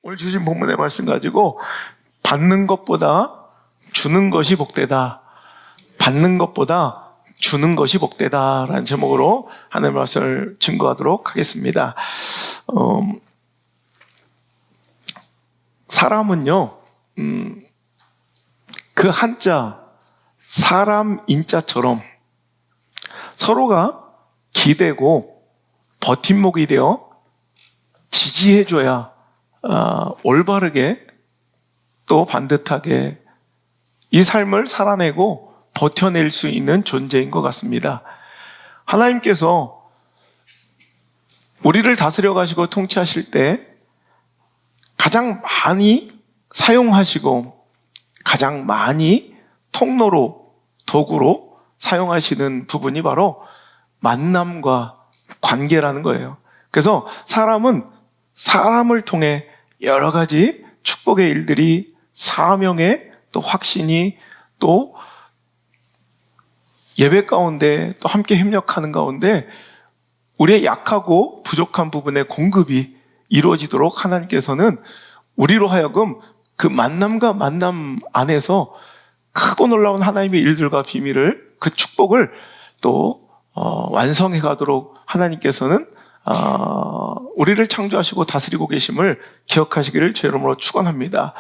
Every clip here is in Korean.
오늘 주신 본문의 말씀 가지고 받는 것보다 주는 것이 복되다. 받는 것보다 주는 것이 복되다라는 제목으로 하나님의 말씀을 증거하도록 하겠습니다. 사람은요, 그 한자 사람 인자처럼 서로가 기대고 버팀목이 되어 지지해줘야 올바르게 또 반듯하게 이 삶을 살아내고 버텨낼 수 있는 존재인 것 같습니다. 하나님께서 우리를 다스려 가시고 통치하실 때 가장 많이 사용하시고 가장 많이 통로로 도구로 사용하시는 부분이 바로 만남과 관계라는 거예요. 그래서 사람은 사람을 통해 여러 가지 축복의 일들이 사명의 또 확신이 또 예배 가운데 또 함께 협력하는 가운데 우리의 약하고 부족한 부분의 공급이 이루어지도록 하나님께서는 우리로 하여금 그 만남과 만남 안에서 크고 놀라운 하나님의 일들과 비밀을 그 축복을 또 완성해 가도록 하나님께서는 우리를 창조하시고 다스리고 계심을 기억하시기를 주의 이름으로 축원합니다.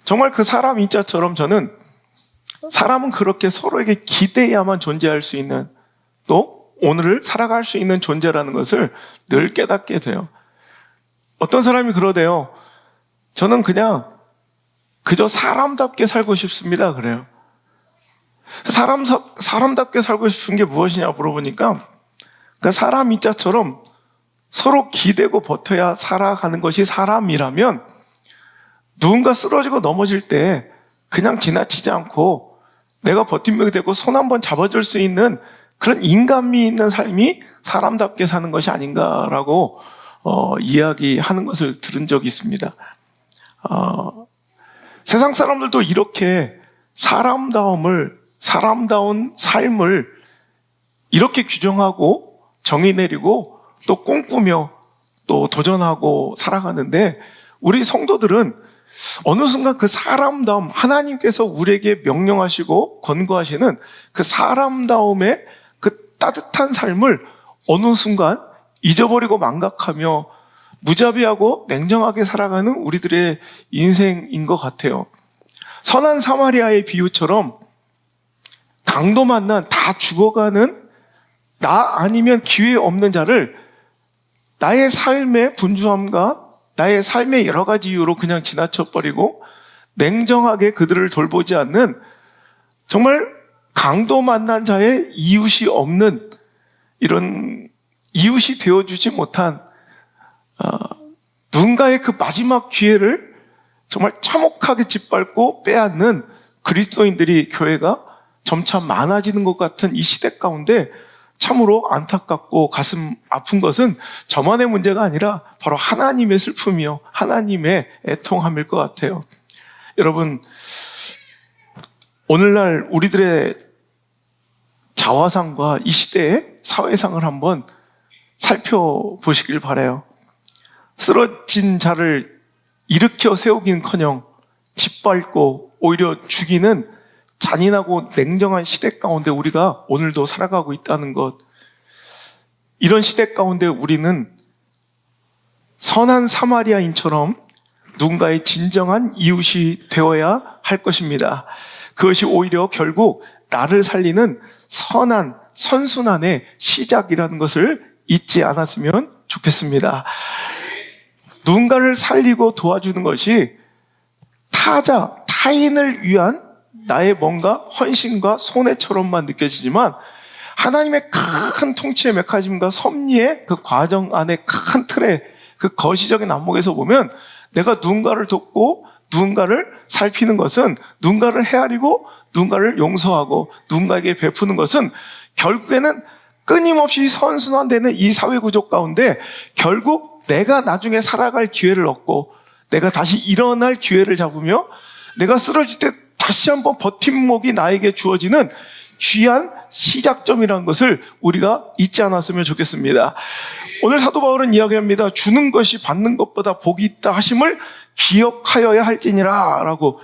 정말 그 사람 인자처럼 저는 사람은 그렇게 서로에게 기대야만 존재할 수 있는 또 오늘을 살아갈 수 있는 존재라는 것을 늘 깨닫게 돼요. 어떤 사람이 그러대요. 저는 그냥 그저 사람답게 살고 싶습니다. 그래요. 사람답게 살고 싶은 게 무엇이냐 물어보니까 그러니까 사람 인자처럼 서로 기대고 버텨야 살아가는 것이 사람이라면 누군가 쓰러지고 넘어질 때 그냥 지나치지 않고 내가 버팀목이 되고 손 한번 잡아줄 수 있는 그런 인간미 있는 삶이 사람답게 사는 것이 아닌가라고 이야기하는 것을 들은 적이 있습니다. 세상 사람들도 이렇게 사람다운 삶을 이렇게 규정하고 정의 내리고 또 꿈꾸며 또 도전하고 살아가는데 우리 성도들은 어느 순간 그 사람다움, 하나님께서 우리에게 명령하시고 권고하시는 그 사람다움의 그 따뜻한 삶을 어느 순간 잊어버리고 망각하며 무자비하고 냉정하게 살아가는 우리들의 인생인 것 같아요. 선한 사마리아의 비유처럼 강도 만난 다 죽어가는 나 아니면 기회 없는 자를 나의 삶의 분주함과 나의 삶의 여러 가지 이유로 그냥 지나쳐버리고 냉정하게 그들을 돌보지 않는 정말 강도 만난 자의 이웃이 없는 이런 이웃이 되어주지 못한 누군가의 그 마지막 기회를 정말 참혹하게 짓밟고 빼앗는 그리스도인들이 교회가 점차 많아지는 것 같은 이 시대 가운데 참으로 안타깝고 가슴 아픈 것은 저만의 문제가 아니라 바로 하나님의 슬픔이요 하나님의 애통함일 것 같아요. 여러분, 오늘날 우리들의 자화상과 이 시대의 사회상을 한번 살펴보시길 바라요. 쓰러진 자를 일으켜 세우긴커녕 짓밟고 오히려 죽이는 잔인하고 냉정한 시대 가운데 우리가 오늘도 살아가고 있다는 것, 이런 시대 가운데 우리는 선한 사마리아인처럼 누군가의 진정한 이웃이 되어야 할 것입니다. 그것이 오히려 결국 나를 살리는 선한 선순환의 시작이라는 것을 잊지 않았으면 좋겠습니다. 누군가를 살리고 도와주는 것이 타인을 위한 나의 뭔가 헌신과 손해처럼만 느껴지지만 하나님의 큰 통치의 메커니즘과 섭리의 그 과정 안에 큰 틀의 그 거시적인 안목에서 보면 내가 누군가를 돕고 누군가를 살피는 것은 누군가를 헤아리고 누군가를 용서하고 누군가에게 베푸는 것은 결국에는 끊임없이 선순환되는 이 사회구조 가운데 결국 내가 나중에 살아갈 기회를 얻고 내가 다시 일어날 기회를 잡으며 내가 쓰러질 때 다시 한번 버팀목이 나에게 주어지는 귀한 시작점이라는 것을 우리가 잊지 않았으면 좋겠습니다. 오늘 사도 바울은 이야기합니다. 주는 것이 받는 것보다 복이 있다 하심을 기억하여야 할지니라 라고.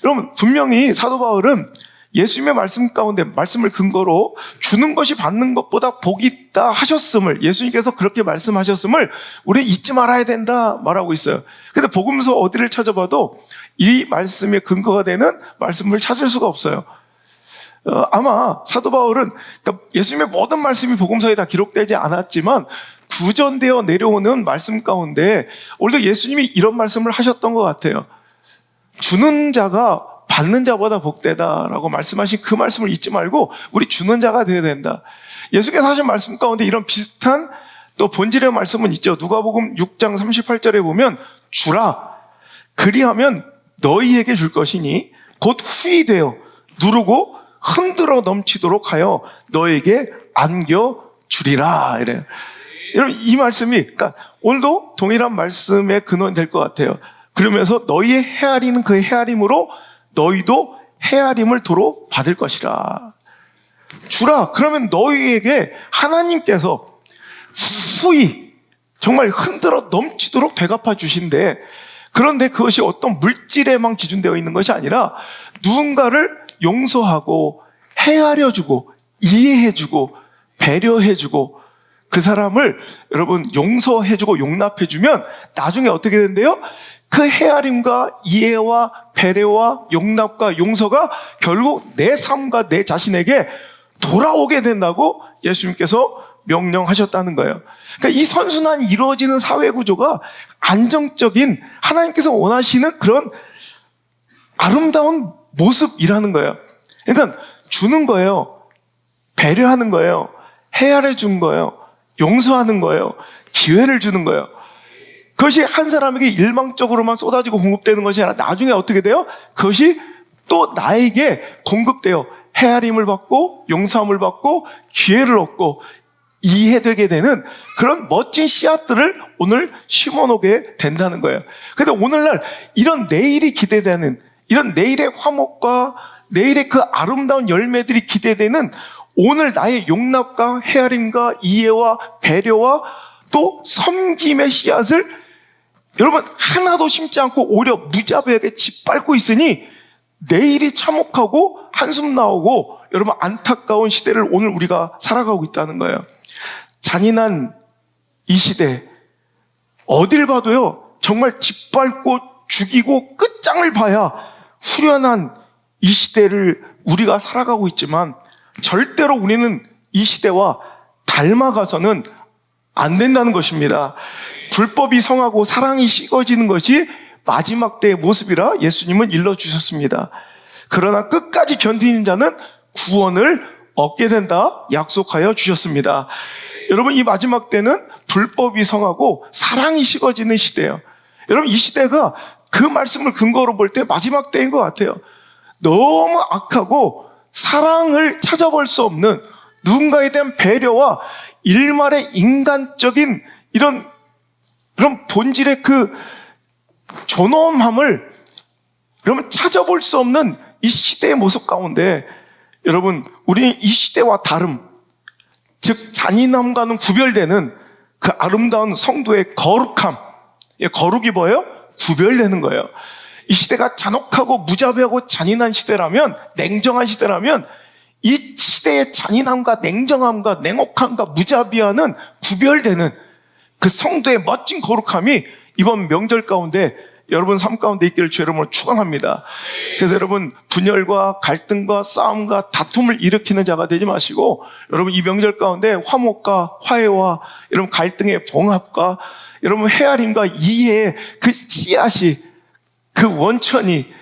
여러분, 분명히 사도 바울은 예수님의 말씀 가운데 말씀을 근거로 주는 것이 받는 것보다 복이 있다 하셨음을, 예수님께서 그렇게 말씀하셨음을 우리 잊지 말아야 된다 말하고 있어요. 근데 복음서 어디를 찾아봐도 이 말씀의 근거가 되는 말씀을 찾을 수가 없어요. 아마 사도 바울은, 그러니까 예수님의 모든 말씀이 복음서에 다 기록되지 않았지만 구전되어 내려오는 말씀 가운데 오늘도 예수님이 이런 말씀을 하셨던 것 같아요. 주는 자가 받는 자보다 복되다라고 말씀하신 그 말씀을 잊지 말고 우리 주는 자가 되어야 된다. 예수께서 하신 말씀 가운데 이런 비슷한 또 본질의 말씀은 있죠. 누가복음 6장 38절에 보면 주라, 그리하면 너희에게 줄 것이니 곧 후히 되어 누르고 흔들어 넘치도록 하여 너에게 안겨주리라 이래요. 여러분, 이 말씀이, 그러니까 오늘도 동일한 말씀의 근원이 될 것 같아요. 그러면서 너희의 헤아리는 그 헤아림으로 너희도 헤아림을 도로 받을 것이라. 주라, 그러면 너희에게 하나님께서 후히 정말 흔들어 넘치도록 되갚아 주신대. 그런데 그것이 어떤 물질에만 기준되어 있는 것이 아니라 누군가를 용서하고 헤아려주고 이해해주고 배려해주고 그 사람을 여러분 용서해주고 용납해주면 나중에 어떻게 된대요? 그 헤아림과 이해와 배려와 용납과 용서가 결국 내 삶과 내 자신에게 돌아오게 된다고 예수님께서 명령하셨다는 거예요. 그러니까 이 선순환이 이루어지는 사회 구조가 안정적인 하나님께서 원하시는 그런 아름다운 모습이라는 거예요. 그러니까 주는 거예요. 배려하는 거예요. 헤아려 준 거예요. 용서하는 거예요. 기회를 주는 거예요. 그것이 한 사람에게 일방적으로만 쏟아지고 공급되는 것이 아니라 나중에 어떻게 돼요? 그것이 또 나에게 공급돼요. 헤아림을 받고 용서함을 받고 기회를 얻고 이해되게 되는 그런 멋진 씨앗들을 오늘 심어놓게 된다는 거예요. 그런데 오늘날 이런 내일이 기대되는, 이런 내일의 화목과 내일의 그 아름다운 열매들이 기대되는 오늘 나의 용납과 헤아림과 이해와 배려와 또 섬김의 씨앗을 여러분 하나도 심지 않고 오히려 무자비하게 짓밟고 있으니 내일이 참혹하고 한숨 나오고 여러분 안타까운 시대를 오늘 우리가 살아가고 있다는 거예요. 잔인한 이 시대 어딜 봐도요 정말 짓밟고 죽이고 끝장을 봐야 후련한 이 시대를 우리가 살아가고 있지만 절대로 우리는 이 시대와 닮아가서는 안 된다는 것입니다. 불법이 성하고 사랑이 식어지는 것이 마지막 때의 모습이라 예수님은 일러주셨습니다. 그러나 끝까지 견디는 자는 구원을 얻게 된다 약속하여 주셨습니다. 여러분, 이 마지막 때는 불법이 성하고 사랑이 식어지는 시대예요. 여러분, 이 시대가 그 말씀을 근거로 볼 때 마지막 때인 것 같아요. 너무 악하고 사랑을 찾아볼 수 없는 누군가에 대한 배려와 일말의 인간적인 이런 본질의 그 존엄함을 여러분 찾아볼 수 없는 이 시대의 모습 가운데 여러분 우리는 이 시대와 다름, 즉 잔인함과는 구별되는 그 아름다운 성도의 거룩함, 거룩이 뭐예요? 구별되는 거예요. 이 시대가 잔혹하고 무자비하고 잔인한 시대라면, 냉정한 시대라면 이 시대의 잔인함과 냉정함과 냉혹함과 무자비함은 구별되는 그 성도의 멋진 거룩함이 이번 명절 가운데 여러분 삶 가운데 있기를 주 여러분을 축원합니다. 그래서 여러분 분열과 갈등과 싸움과 다툼을 일으키는 자가 되지 마시고 여러분 이 명절 가운데 화목과 화해와 여러분 갈등의 봉합과 여러분 헤아림과 이해의 그 씨앗이 그 원천이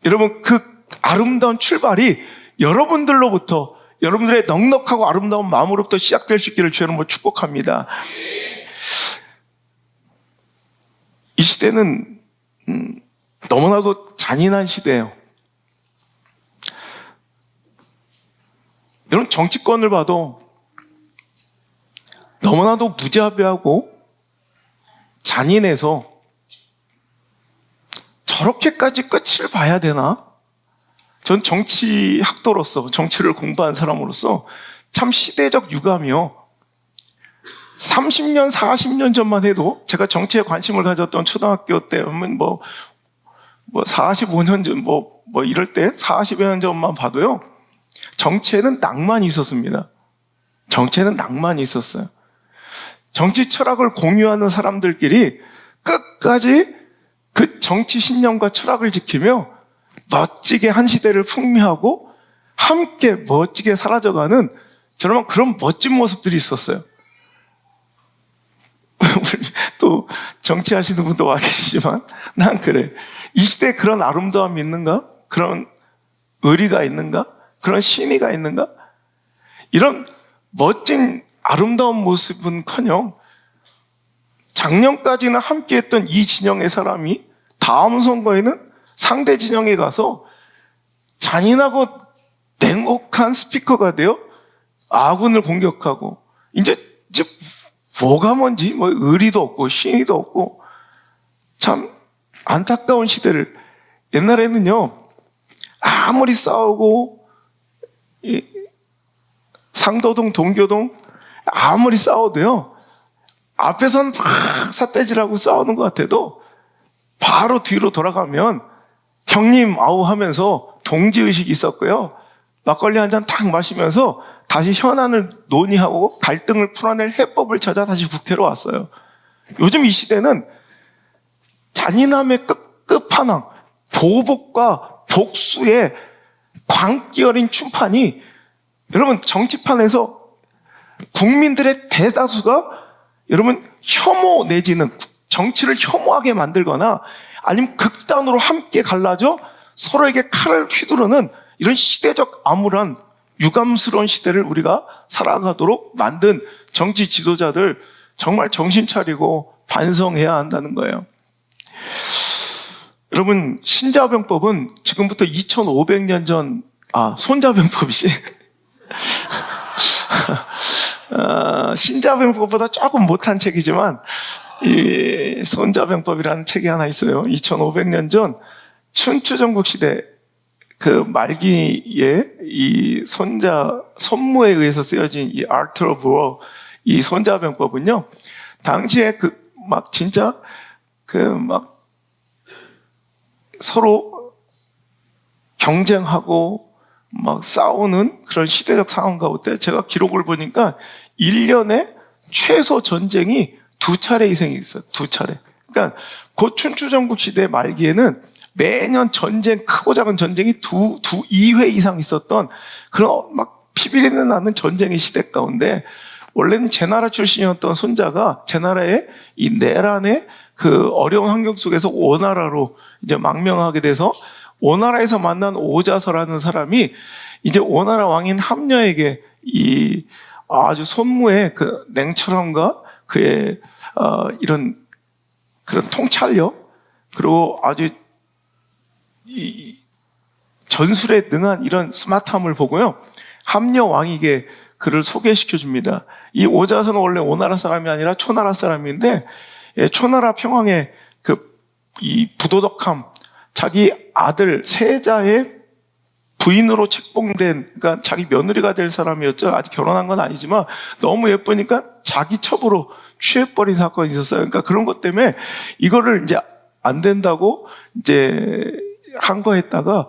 여러분 그 아름다운 출발이 여러분들로부터 여러분들의 넉넉하고 아름다운 마음으로부터 시작될 수 있기를 주 여러분을 축복합니다. 이 시대는 너무나도 잔인한 시대예요. 여러분 정치권을 봐도 너무나도 무자비하고 잔인해서 저렇게까지 끝을 봐야 되나? 전 정치학도로서 정치를 공부한 사람으로서 참 시대적 유감이요. 30년, 40년 전만 해도 제가 정치에 관심을 가졌던 초등학교 때, 뭐 45년 전, 이럴 때 40여 년 전만 봐도요, 정치에는 낭만이 있었습니다. 정치에는 낭만이 있었어요. 정치 철학을 공유하는 사람들끼리 끝까지 그 정치 신념과 철학을 지키며 멋지게 한 시대를 풍미하고 함께 멋지게 사라져가는 저런 그런 멋진 모습들이 있었어요. 또 정치하시는 분도 와 계시지만 난 그래. 이 시대에 그런 아름다움이 있는가? 그런 의리가 있는가? 그런 신의가 있는가? 이런 멋진 아름다운 모습은커녕 작년까지는 함께했던 이 진영의 사람이 다음 선거에는 상대 진영에 가서 잔인하고 냉혹한 스피커가 되어 아군을 공격하고 이제 뭐가 뭔지 의리도 없고 신의도 없고 참 안타까운 시대를. 옛날에는요, 아무리 싸우고 상도동 동교동 아무리 싸워도요, 앞에선 막 삿대질하고 싸우는 것 같아도 바로 뒤로 돌아가면 형님 아우 하면서 동지의식이 있었고요, 막걸리 한 잔 탁 마시면서 다시 현안을 논의하고 갈등을 풀어낼 해법을 찾아 다시 국회로 왔어요. 요즘 이 시대는 잔인함의 끝판왕, 보복과 복수의 광기 어린 춤판이, 여러분 정치판에서 국민들의 대다수가 여러분 혐오 내지는 정치를 혐오하게 만들거나 아니면 극단으로 함께 갈라져 서로에게 칼을 휘두르는 이런 시대적 암울한 유감스러운 시대를 우리가 살아가도록 만든 정치 지도자들 정말 정신 차리고 반성해야 한다는 거예요. 여러분, 신자병법은 지금부터 2500년 전, 손자병법이지. 신자병법보다 조금 못한 책이지만, 이 손자병법이라는 책이 하나 있어요. 2500년 전 춘추전국 시대 그 말기에 이 손무에 의해서 쓰여진 이 Art of War, 이 손자병법은요, 당시에 진짜 서로 경쟁하고 막 싸우는 그런 시대적 상황 가운데 제가 기록을 보니까 1년에 최소 전쟁이 2차례 이상이 있어요. 2차례. 그러니까 그 춘추전국 시대 말기에는 매년 전쟁, 크고 작은 전쟁이 2회 이상 있었던 그런 막 피비린내 나는 전쟁의 시대 가운데, 원래는 제나라 출신이었던 손자가 제나라의 이 내란의 그 어려운 환경 속에서 오나라로 이제 망명하게 돼서 오나라에서 만난 오자서라는 사람이 이제 오나라 왕인 함녀에게 이 아주 손무의 그 냉철함과 그의 이런 그런 통찰력, 그리고 아주 이 전술에 능한 이런 스마트함을 보고요, 함녀 왕에게 그를 소개시켜 줍니다. 이 오자서는 원래 오나라 사람이 아니라 초나라 사람인데, 초나라 평왕의 이 부도덕함, 자기 아들 세자의 부인으로 책봉된, 그러니까 자기 며느리가 될 사람이었죠. 아직 결혼한 건 아니지만 너무 예쁘니까 자기 첩으로 취해버린 사건이 있었어요. 그러니까 그런 것 때문에 이거를 이제 안 된다고 이제 항거했다가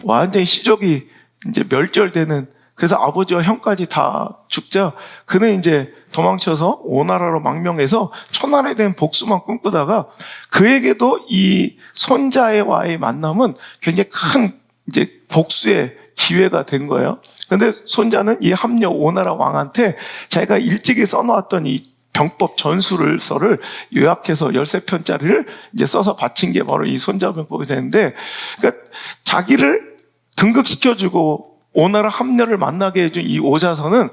완전히 시족이 이제 멸절되는, 그래서 아버지와 형까지 다 죽자 그는 이제 도망쳐서 오나라로 망명해서 초나라에 대한 복수만 꿈꾸다가, 그에게도 이 손자와의 만남은 굉장히 큰 이제 복수의 기회가 된 거예요. 그런데 손자는 이 함녀 오나라 왕한테 자기가 일찍이 써놓았던 이 병법 전술서를 요약해서 13편짜리를 이제 써서 바친 게 바로 이 손자병법이 되는데, 그러니까 자기를 등극시켜주고 오나라 함녀를 만나게 해준 이 오자서는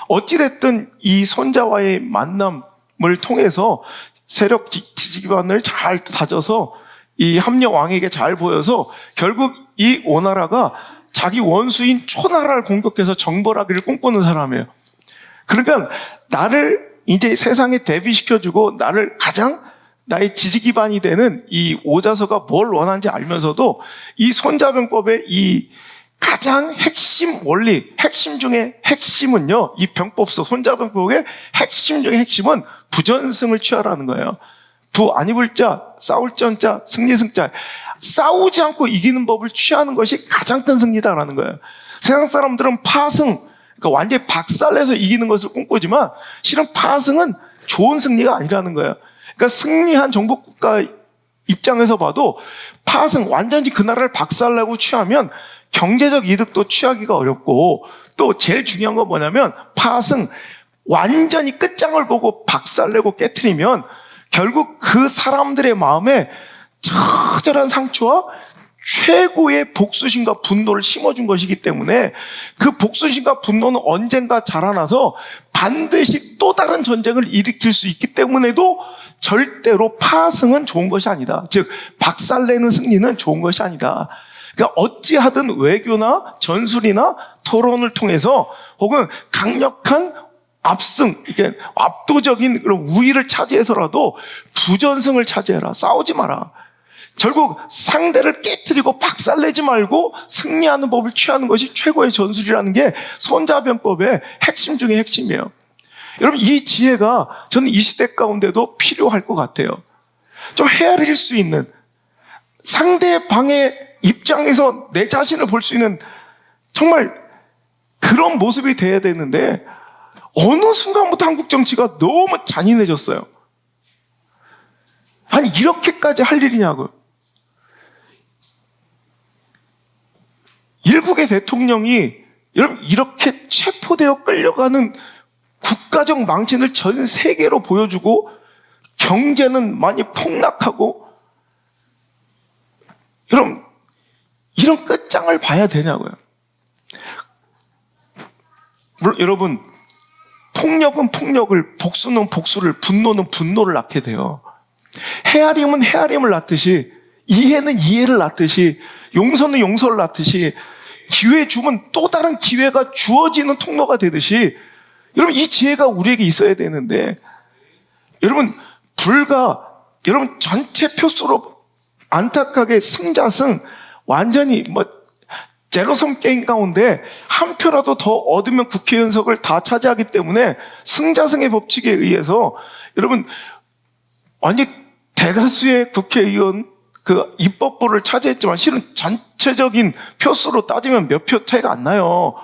어찌됐든 이 손자와의 만남을 통해서 세력 지지 기반을 잘 다져서 이 함녀 왕에게 잘 보여서 결국 이 오나라가 자기 원수인 초나라를 공격해서 정벌하기를 꿈꾸는 사람이에요. 그러니까 나를 이제 세상에 대비시켜주고 나를 가장 나의 지지 기반이 되는 이 오자서가 뭘 원하는지 알면서도 이 손자병법의 이 가장 핵심 원리, 핵심 중에 핵심은요, 이 병법서, 손자병법의 핵심 중에 핵심은 부전승을 취하라는 거예요. 부 안 입을 자, 싸울 전자, 승리승자. 싸우지 않고 이기는 법을 취하는 것이 가장 큰 승리다라는 거예요. 세상 사람들은 파승, 그러니까 완전히 박살내서 이기는 것을 꿈꾸지만 실은 파승은 좋은 승리가 아니라는 거예요. 그러니까 승리한 정복국가 입장에서 봐도 파승, 완전히 그 나라를 박살내고 취하면 경제적 이득도 취하기가 어렵고, 또 제일 중요한 건 뭐냐면 파승, 완전히 끝장을 보고 박살내고 깨트리면 결국 그 사람들의 마음에 처절한 상처와 최고의 복수심과 분노를 심어준 것이기 때문에 그 복수심과 분노는 언젠가 자라나서 반드시 또 다른 전쟁을 일으킬 수 있기 때문에도 절대로 파승은 좋은 것이 아니다. 즉 박살내는 승리는 좋은 것이 아니다. 그러니까 어찌하든 외교나 전술이나 토론을 통해서 혹은 강력한 압승, 이렇게 압도적인 그런 우위를 차지해서라도 부전승을 차지해라. 싸우지 마라. 결국 상대를 깨트리고 박살내지 말고 승리하는 법을 취하는 것이 최고의 전술이라는 게 손자병법의 핵심 중에 핵심이에요. 여러분, 이 지혜가 저는 이 시대 가운데도 필요할 것 같아요. 좀 헤아릴 수 있는, 상대방의 입장에서 내 자신을 볼 수 있는 정말 그런 모습이 돼야 되는데 어느 순간부터 한국 정치가 너무 잔인해졌어요. 아니, 이렇게까지 할 일이냐고요. 일국의 대통령이 여러분 이렇게 체포되어 끌려가는 국가적 망신을 전 세계로 보여주고 경제는 많이 폭락하고, 여러분 이런 끝장을 봐야 되냐고요. 물론 여러분, 폭력은 폭력을, 복수는 복수를, 분노는 분노를 낳게 돼요. 헤아림은 헤아림을 낳듯이, 이해는 이해를 낳듯이, 용서는 용서를 낳듯이, 기회 주면 또 다른 기회가 주어지는 통로가 되듯이, 여러분 이 지혜가 우리에게 있어야 되는데, 여러분 여러분 전체 표수로 안타깝게 승자승, 완전히 제로섬 게임 가운데 한 표라도 더 얻으면 국회 연석을 다 차지하기 때문에 승자승의 법칙에 의해서 여러분 완전 대다수의 국회의원 그 입법부를 차지했지만 실은 전체적인 표수로 따지면 몇 표 차이가 안 나요.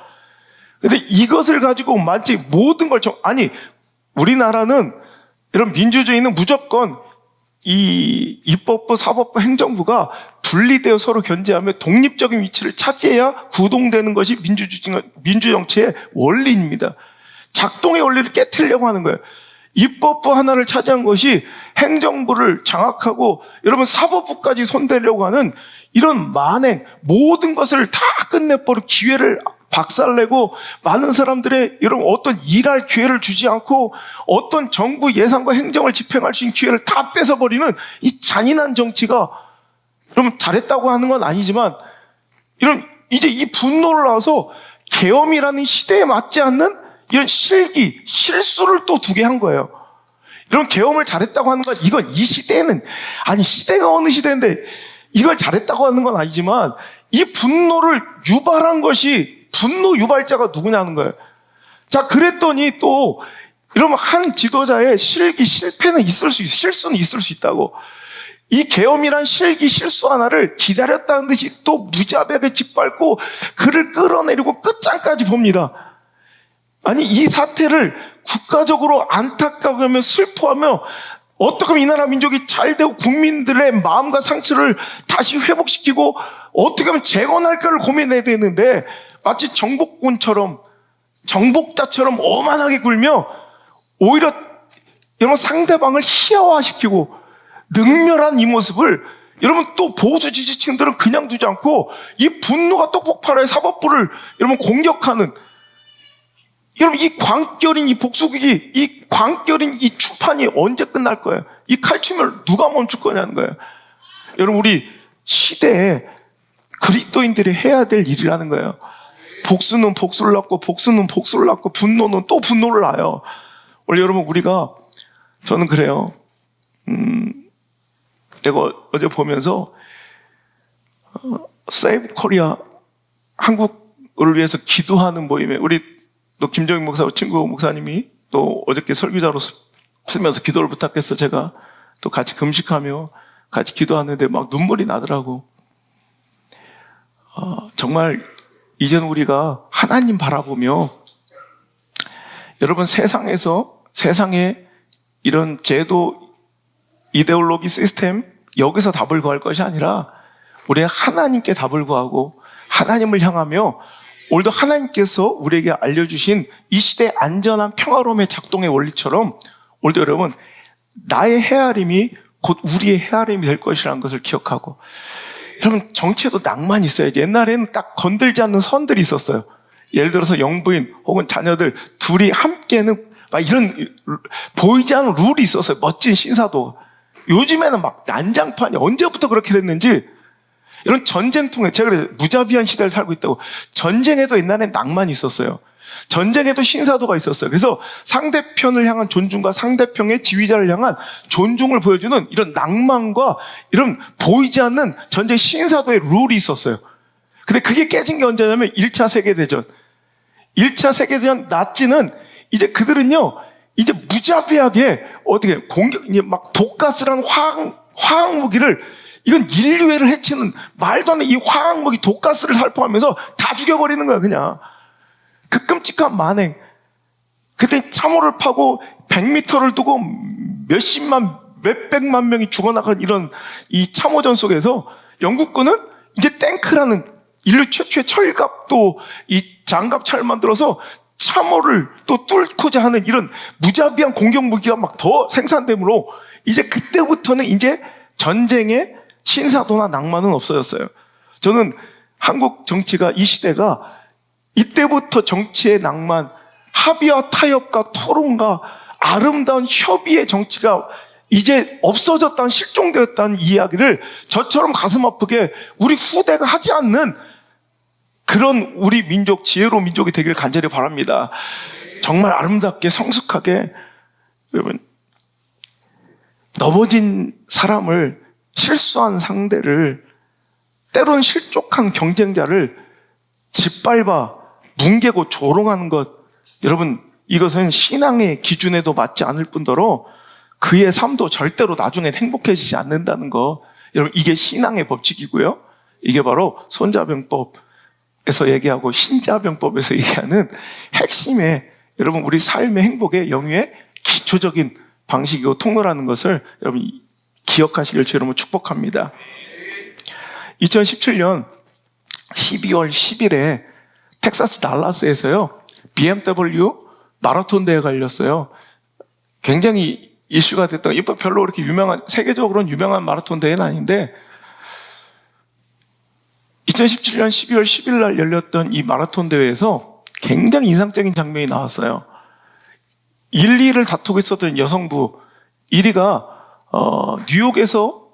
그런데 이것을 가지고 마치 모든 걸 우리나라는 이런 민주주의는 무조건 이 입법부, 사법부, 행정부가 분리되어 서로 견제하며 독립적인 위치를 차지해야 구동되는 것이 민주정치의 원리입니다. 작동의 원리를 깨트리려고 하는 거예요. 입법부 하나를 차지한 것이 행정부를 장악하고 여러분 사법부까지 손대려고 하는 이런 만행, 모든 것을 다 끝내버리고 기회를 박살내고 많은 사람들의 여러분 어떤 일할 기회를 주지 않고 어떤 정부 예산과 행정을 집행할 수 있는 기회를 다 뺏어버리는 이 잔인한 정치가 여러분 잘했다고 하는 건 아니지만 이런 이제 이 분노를 나와서 계엄이라는 시대에 맞지 않는 이런 실수를 또 두 개 한 거예요. 이런 계엄을 잘했다고 하는 건 이건 이 시대에는 아니 시대가 어느 시대인데 이걸 잘했다고 하는 건 아니지만 이 분노를 유발한 것이 분노 유발자가 누구냐는 거예요. 자, 그랬더니 또 이러면 한 지도자의 실패는 있을 수 있어. 실수는 있을 수 있다고. 이 계엄이란 실수 하나를 기다렸다는 듯이 또 무자비하게 짓밟고 그를 끌어내리고 끝장까지 봅니다. 아니 이 사태를 국가적으로 안타까워하며 슬퍼하며 어떻게 하면 이 나라 민족이 잘 되고 국민들의 마음과 상처를 다시 회복시키고 어떻게 하면 재건할까를 고민해야 되는데 마치 정복군처럼 정복자처럼 오만하게 굴며 오히려 여러분 상대방을 희화화시키고 능멸한 이 모습을 여러분 또 보수 지지층들은 그냥 두지 않고 이 분노가 또 폭발해 사법부를 여러분 공격하는 여러분 이 광결인 이 복수극이 이 광결인 이 추판이 언제 끝날 거예요? 이 칼춤을 누가 멈출 거냐는 거예요. 여러분 우리 시대에 그리스도인들이 해야 될 일이라는 거예요. 복수는 복수를 낳고 복수는 복수를 낳고 분노는 또 분노를 낳아요. 원래 여러분 우리가 저는 그래요. 내가 어제 보면서 세이브 코리아 한국을 위해서 기도하는 모임에 우리 또 김정인 목사 친구 목사님이 또 어저께 설교자로 쓰면서 기도를 부탁해서 제가 또 같이 금식하며 같이 기도하는데 막 눈물이 나더라고. 정말 이제는 우리가 하나님 바라보며 여러분 세상에 이런 제도, 이데올로기, 시스템 여기서 답을 구할 것이 아니라 우리가 하나님께 답을 구하고 하나님을 향하며 오늘도 하나님께서 우리에게 알려주신 이 시대의 안전한 평화로움의 작동의 원리처럼 오늘도 여러분 나의 헤아림이 곧 우리의 헤아림이 될 것이라는 것을 기억하고 여러분 정치에도 낭만이 있어야지. 옛날에는 딱 건들지 않는 선들이 있었어요. 예를 들어서 영부인 혹은 자녀들 둘이 함께는 막 이런 보이지 않는 룰이 있었어요. 멋진 신사도. 요즘에는 막 난장판이 언제부터 그렇게 됐는지 이런 전쟁통에 제가 그래서 무자비한 시대를 살고 있다고. 전쟁에도 옛날엔 낭만이 있었어요. 전쟁에도 신사도가 있었어요. 그래서 상대편을 향한 존중과 상대편의 지휘자를 향한 존중을 보여주는 이런 낭만과 이런 보이지 않는 전쟁 신사도의 룰이 있었어요. 근데 그게 깨진 게 언제냐면 1차 세계대전. 1차 세계대전 나치는 이제 그들은요, 이제 무자비하게 어떻게 막 독가스라는 화학 무기를 이건 인류애를 해치는 말도 안 되는 이 화학 무기 독가스를 살포하면서 다 죽여버리는 거야, 그냥. 그 끔찍한 만행. 그때 참호를 파고 100m를 두고 몇백만 명이 죽어나간 이런 이 참호전 속에서 영국군은 이제 탱크라는 인류 최초의 철갑도 이 장갑차를 만들어서 참호를 또 뚫고자 하는 이런 무자비한 공격 무기가 막 더 생산되므로 이제 그때부터는 이제 전쟁의 신사도나 낭만은 없어졌어요. 저는 한국 정치가 이 시대가 이때부터 정치의 낭만, 합의와 타협과 토론과 아름다운 협의의 정치가 이제 없어졌다는 실종되었다는 이야기를 저처럼 가슴 아프게 우리 후대가 하지 않는 그런 우리 민족, 지혜로운 민족이 되길 간절히 바랍니다. 정말 아름답게 성숙하게 여러분 넘어진 사람을 실수한 상대를 때론 실족한 경쟁자를 짓밟아 뭉개고 조롱하는 것 여러분 이것은 신앙의 기준에도 맞지 않을 뿐더러 그의 삶도 절대로 나중에 행복해지지 않는다는 거 여러분 이게 신앙의 법칙이고요. 이게 바로 손자병법에서 얘기하고 신자병법에서 얘기하는 핵심의 여러분 우리 삶의 행복의 영유의 기초적인 방식이고 통로라는 것을 여러분 기억하시길 주의 이름으로 축복합니다. 2017년 12월 10일에 텍사스 달라스에서요 BMW 마라톤 대회가 열렸어요. 굉장히 이슈가 됐던 별로 그렇게 유명한 세계적으로는 유명한 마라톤 대회는 아닌데 2017년 12월 10일 날 열렸던 이 마라톤 대회에서 굉장히 인상적인 장면이 나왔어요. 1, 2를 다투고 있었던 여성부 1위가 뉴욕에서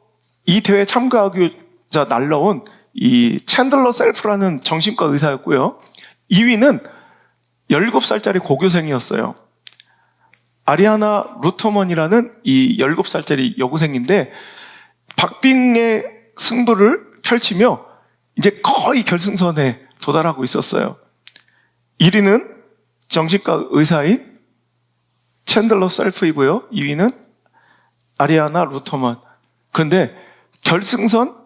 이 대회에 참가하고자 날라온 이 챈들러 셀프라는 정신과 의사였고요. 2위는 17살짜리 고교생이었어요. 아리아나 루터먼이라는 이 17살짜리 여고생인데 박빙의 승부를 펼치며 이제 거의 결승선에 도달하고 있었어요. 1위는 정신과 의사인 챈들러 셀프이고요. 2위는 아리아나 루터먼. 그런데 결승선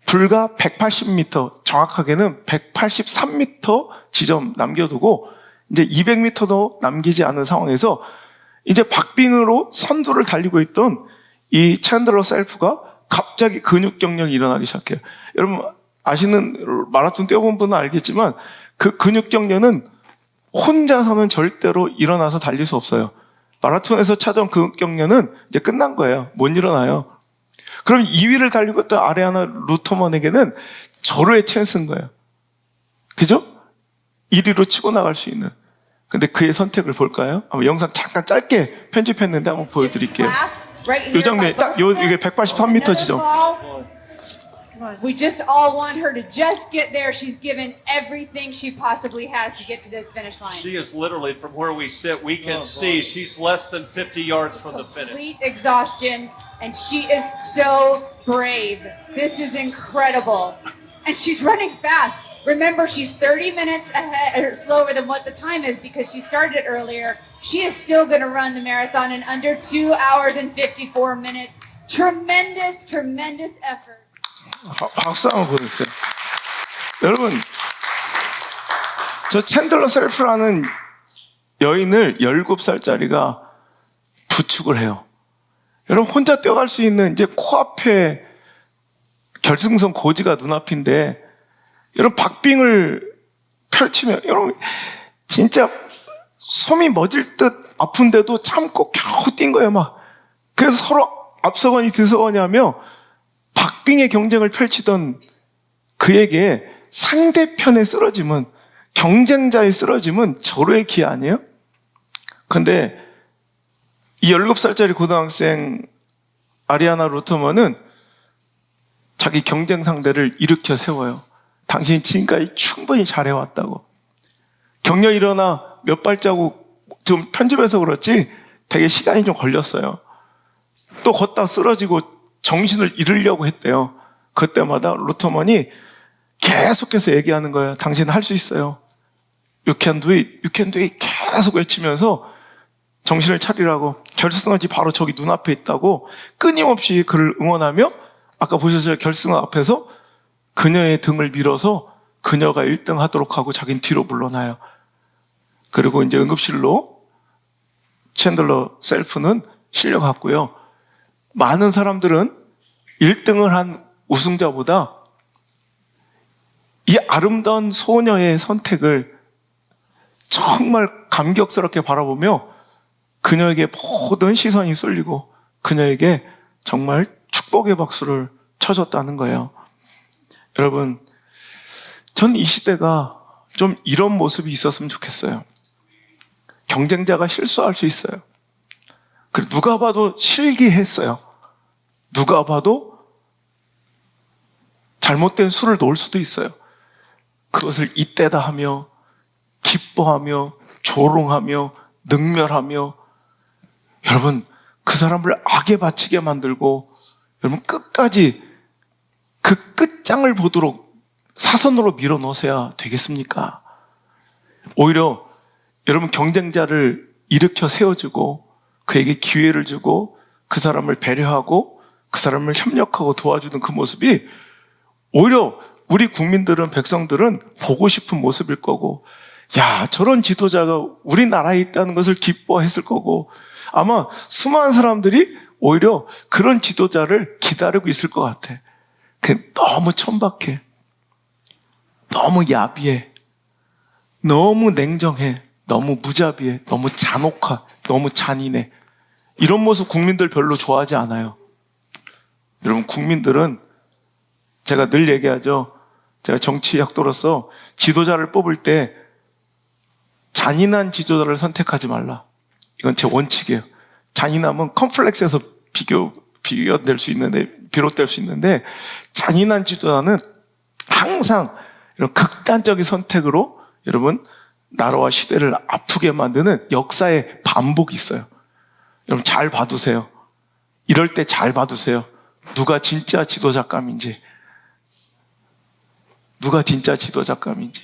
불과 180m, 정확하게는 183m 지점 남겨두고 이제 200m도 남기지 않은 상황에서 이제 박빙으로 선두를 달리고 있던 이 챈들러 셀프가 갑자기 근육 경련이 일어나기 시작해요. 여러분 아시는 마라톤 뛰어본 분은 알겠지만 그 근육 경련은 혼자서는 절대로 일어나서 달릴 수 없어요. 마라톤에서 찾아온 근육 경련은 이제 끝난 거예요. 못 일어나요. 그럼 2위를 달리고 있던 아리아나 루터먼에게는 절호의 찬스인 거예요. 그죠? 1위로 치고 나갈 수 있는. 근데 그의 선택을 볼까요? 한번 영상 잠깐 짧게 편집했는데 한번 보여드릴게요. 이 장면이 딱 이게 183m 지점. We just all want her to just get there. She's given everything she possibly has to get to this finish line. She is literally, from where we sit, we can see she's less than 50 yards from the finish. Complete exhaustion, and she is so brave. This is incredible. And she's running fast. Remember, she's 30 minutes ahead or slower than what the time is because she started earlier. She is still going to run the marathon in under 2 hours and 54 minutes. Tremendous, tremendous effort. 박수 한번 보내주세요. 여러분, 저 챈들러 셀프라는 여인을 17살짜리가 부축을 해요. 여러분, 혼자 뛰어갈 수 있는 이제 코앞에 결승선 고지가 눈앞인데, 여러분, 박빙을 펼치면, 여러분, 진짜 솜이 멎을 듯 아픈데도 참고 겨우 뛴 거예요, 막. 그래서 서로 앞서거니 뒤서거니 하며 박빙의 경쟁을 펼치던 그에게 상대편의 쓰러짐은, 경쟁자의 쓰러짐은 절호의 기회 아니에요? 근데 이 17살짜리 고등학생 아리아나 루터먼은 자기 경쟁 상대를 일으켜 세워요. 당신이 지금까지 충분히 잘해왔다고. 격려 일어나 몇 발자국 좀 편집해서 그렇지 되게 시간이 좀 걸렸어요. 또 걷다 쓰러지고 정신을 잃으려고 했대요. 그때마다 루터먼이 계속해서 얘기하는 거예요. 당신은 할 수 있어요. You can do it. You can do it. 계속 외치면서 정신을 차리라고, 결승선이 바로 저기 눈앞에 있다고 끊임없이 그를 응원하며, 아까 보셨죠? 결승선 앞에서 그녀의 등을 밀어서 그녀가 1등 하도록 하고 자기는 뒤로 물러나요. 그리고 이제 응급실로 챈들러 셀프는 실려갔고요. 많은 사람들은 1등을 한 우승자보다 이 아름다운 소녀의 선택을 정말 감격스럽게 바라보며 그녀에게 모든 시선이 쏠리고 그녀에게 정말 축복의 박수를 쳐줬다는 거예요. 여러분, 전 이 시대가 좀 이런 모습이 있었으면 좋겠어요. 경쟁자가 실수할 수 있어요. 그리고 누가 봐도 실기했어요. 누가 봐도 잘못된 수를 놓을 수도 있어요. 그것을 이때다 하며 기뻐하며 조롱하며 능멸하며, 여러분, 그 사람을 악에 바치게 만들고, 여러분, 끝까지 그 끝장을 보도록 사선으로 밀어넣으셔야 되겠습니까? 오히려 여러분, 경쟁자를 일으켜 세워주고 그에게 기회를 주고 그 사람을 배려하고 그 사람을 협력하고 도와주는 그 모습이 오히려 우리 국민들은, 백성들은 보고 싶은 모습일 거고, 야, 저런 지도자가 우리나라에 있다는 것을 기뻐했을 거고, 아마 수많은 사람들이 오히려 그런 지도자를 기다리고 있을 것 같아. 너무 천박해, 너무 야비해, 너무 냉정해, 너무 무자비해, 너무 잔혹하, 너무 잔인해. 이런 모습 국민들 별로 좋아하지 않아요. 여러분, 국민들은, 제가 늘 얘기하죠. 제가 정치학도로서 지도자를 뽑을 때 잔인한 지도자를 선택하지 말라. 이건 제 원칙이에요. 잔인함은 컴플렉스에서 비교될 수 있는데, 비롯될 수 있는데, 잔인한 지도자는 항상 이런 극단적인 선택으로 여러분, 나라와 시대를 아프게 만드는 역사의 반복이 있어요. 여러분, 잘 봐두세요. 이럴 때 잘 봐두세요. 누가 진짜 지도자감인지. 누가 진짜 지도자감인지.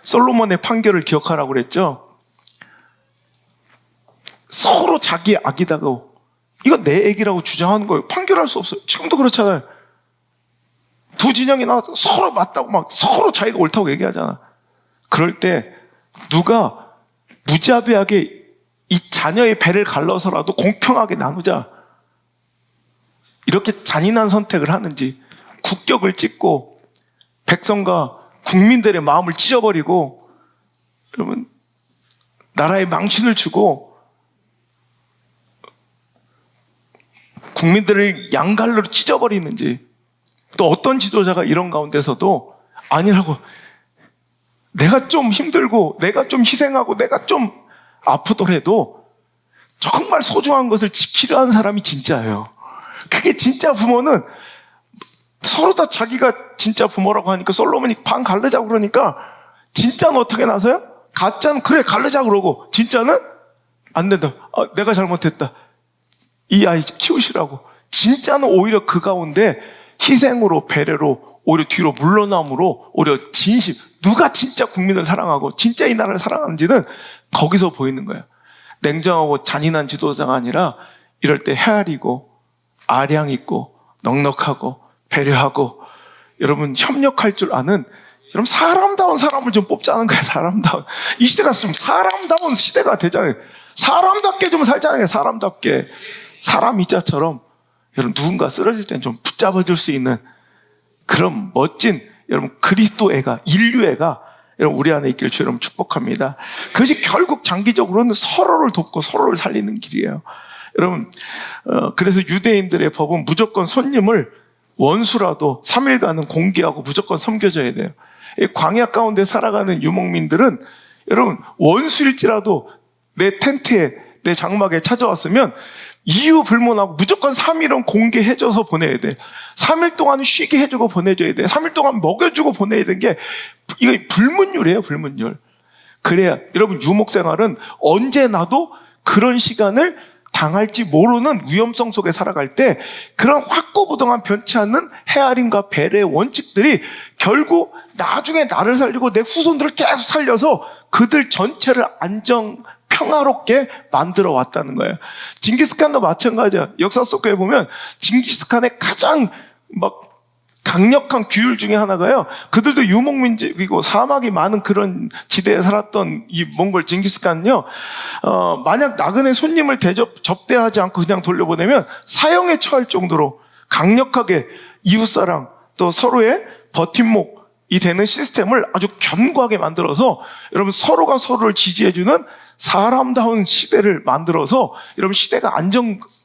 솔로몬의 판결을 기억하라고 그랬죠? 서로 자기 악이다고, 이거 내 악이라고 주장하는 거예요. 판결할 수 없어요. 지금도 그렇잖아요. 두 진영이 나와서 서로 맞다고 막 서로 자기가 옳다고 얘기하잖아. 그럴 때 누가 무자비하게 이 자녀의 배를 갈라서라도 공평하게 나누자, 이렇게 잔인한 선택을 하는지, 국격을 찍고 백성과 국민들의 마음을 찢어버리고, 여러분, 나라에 망신을 주고 국민들을 양갈래로 찢어버리는지, 또 어떤 지도자가 이런 가운데서도 아니라고, 내가 좀 힘들고 내가 좀 희생하고 내가 좀 아프더라도 정말 소중한 것을 지키려 하는 사람이 진짜예요. 그게 진짜 부모는 서로 다 자기가 진짜 부모라고 하니까 솔로몬이 반 갈르자고 그러니까, 진짜는 어떻게 나서요? 가짜는 그래 갈르자 그러고, 진짜는 안 된다. 내가 잘못했다. 이 아이 키우시라고. 진짜는 오히려 그 가운데 희생으로 배려로 오히려 뒤로 물러남으로 오히려 진심, 누가 진짜 국민을 사랑하고 진짜 이 나라를 사랑하는지는 거기서 보이는 거예요. 냉정하고 잔인한 지도자가 아니라 이럴 때 헤아리고 아량 있고 넉넉하고 배려하고 여러분 협력할 줄 아는 여러분 사람다운 사람을 좀 뽑자는 거예요. 사람다운. 이 시대가 좀 사람다운 시대가 되잖아요. 사람답게 좀 살자는 거예요. 사람답게. 사람 이자처럼 여러분 누군가 쓰러질 땐 좀 붙잡아줄 수 있는 그런 멋진 여러분 그리스도애가 인류애가 여러분 우리 안에 있기를 주 여러분 축복합니다. 그것이 결국 장기적으로는 서로를 돕고 서로를 살리는 길이에요. 여러분 그래서 유대인들의 법은 무조건 손님을 원수라도 3일간은 공개하고 무조건 섬겨줘야 돼요. 이 광야 가운데 살아가는 유목민들은 여러분 원수일지라도 내 텐트에 내 장막에 찾아왔으면 이유 불문하고 무조건 3일은 공개해줘서 보내야 돼. 3일 동안 쉬게 해주고 보내줘야 돼. 3일 동안 먹여주고 보내야 되는 게 이거 불문율이에요. 불문율. 그래야 여러분 유목 생활은 언제 나도 그런 시간을 당할지 모르는 위험성 속에 살아갈 때 그런 확고부동한 변치 않는 헤아림과 배려의 원칙들이 결국 나중에 나를 살리고 내 후손들을 계속 살려서 그들 전체를 평화롭게 만들어 왔다는 거예요. 징기스칸도 마찬가지야. 역사 속에 보면 징기스칸의 가장 강력한 규율 중에 하나가요. 그들도 유목민족이고 사막이 많은 그런 지대에 살았던 이 몽골 징기스칸은요. 만약 나그네 손님을 접대하지 않고 그냥 돌려보내면 사형에 처할 정도로 강력하게 이웃사랑 또 서로의 버팀목이 되는 시스템을 아주 견고하게 만들어서 여러분 서로가 서로를 지지해주는 사람다운 시대를 만들어서 여러분 시대가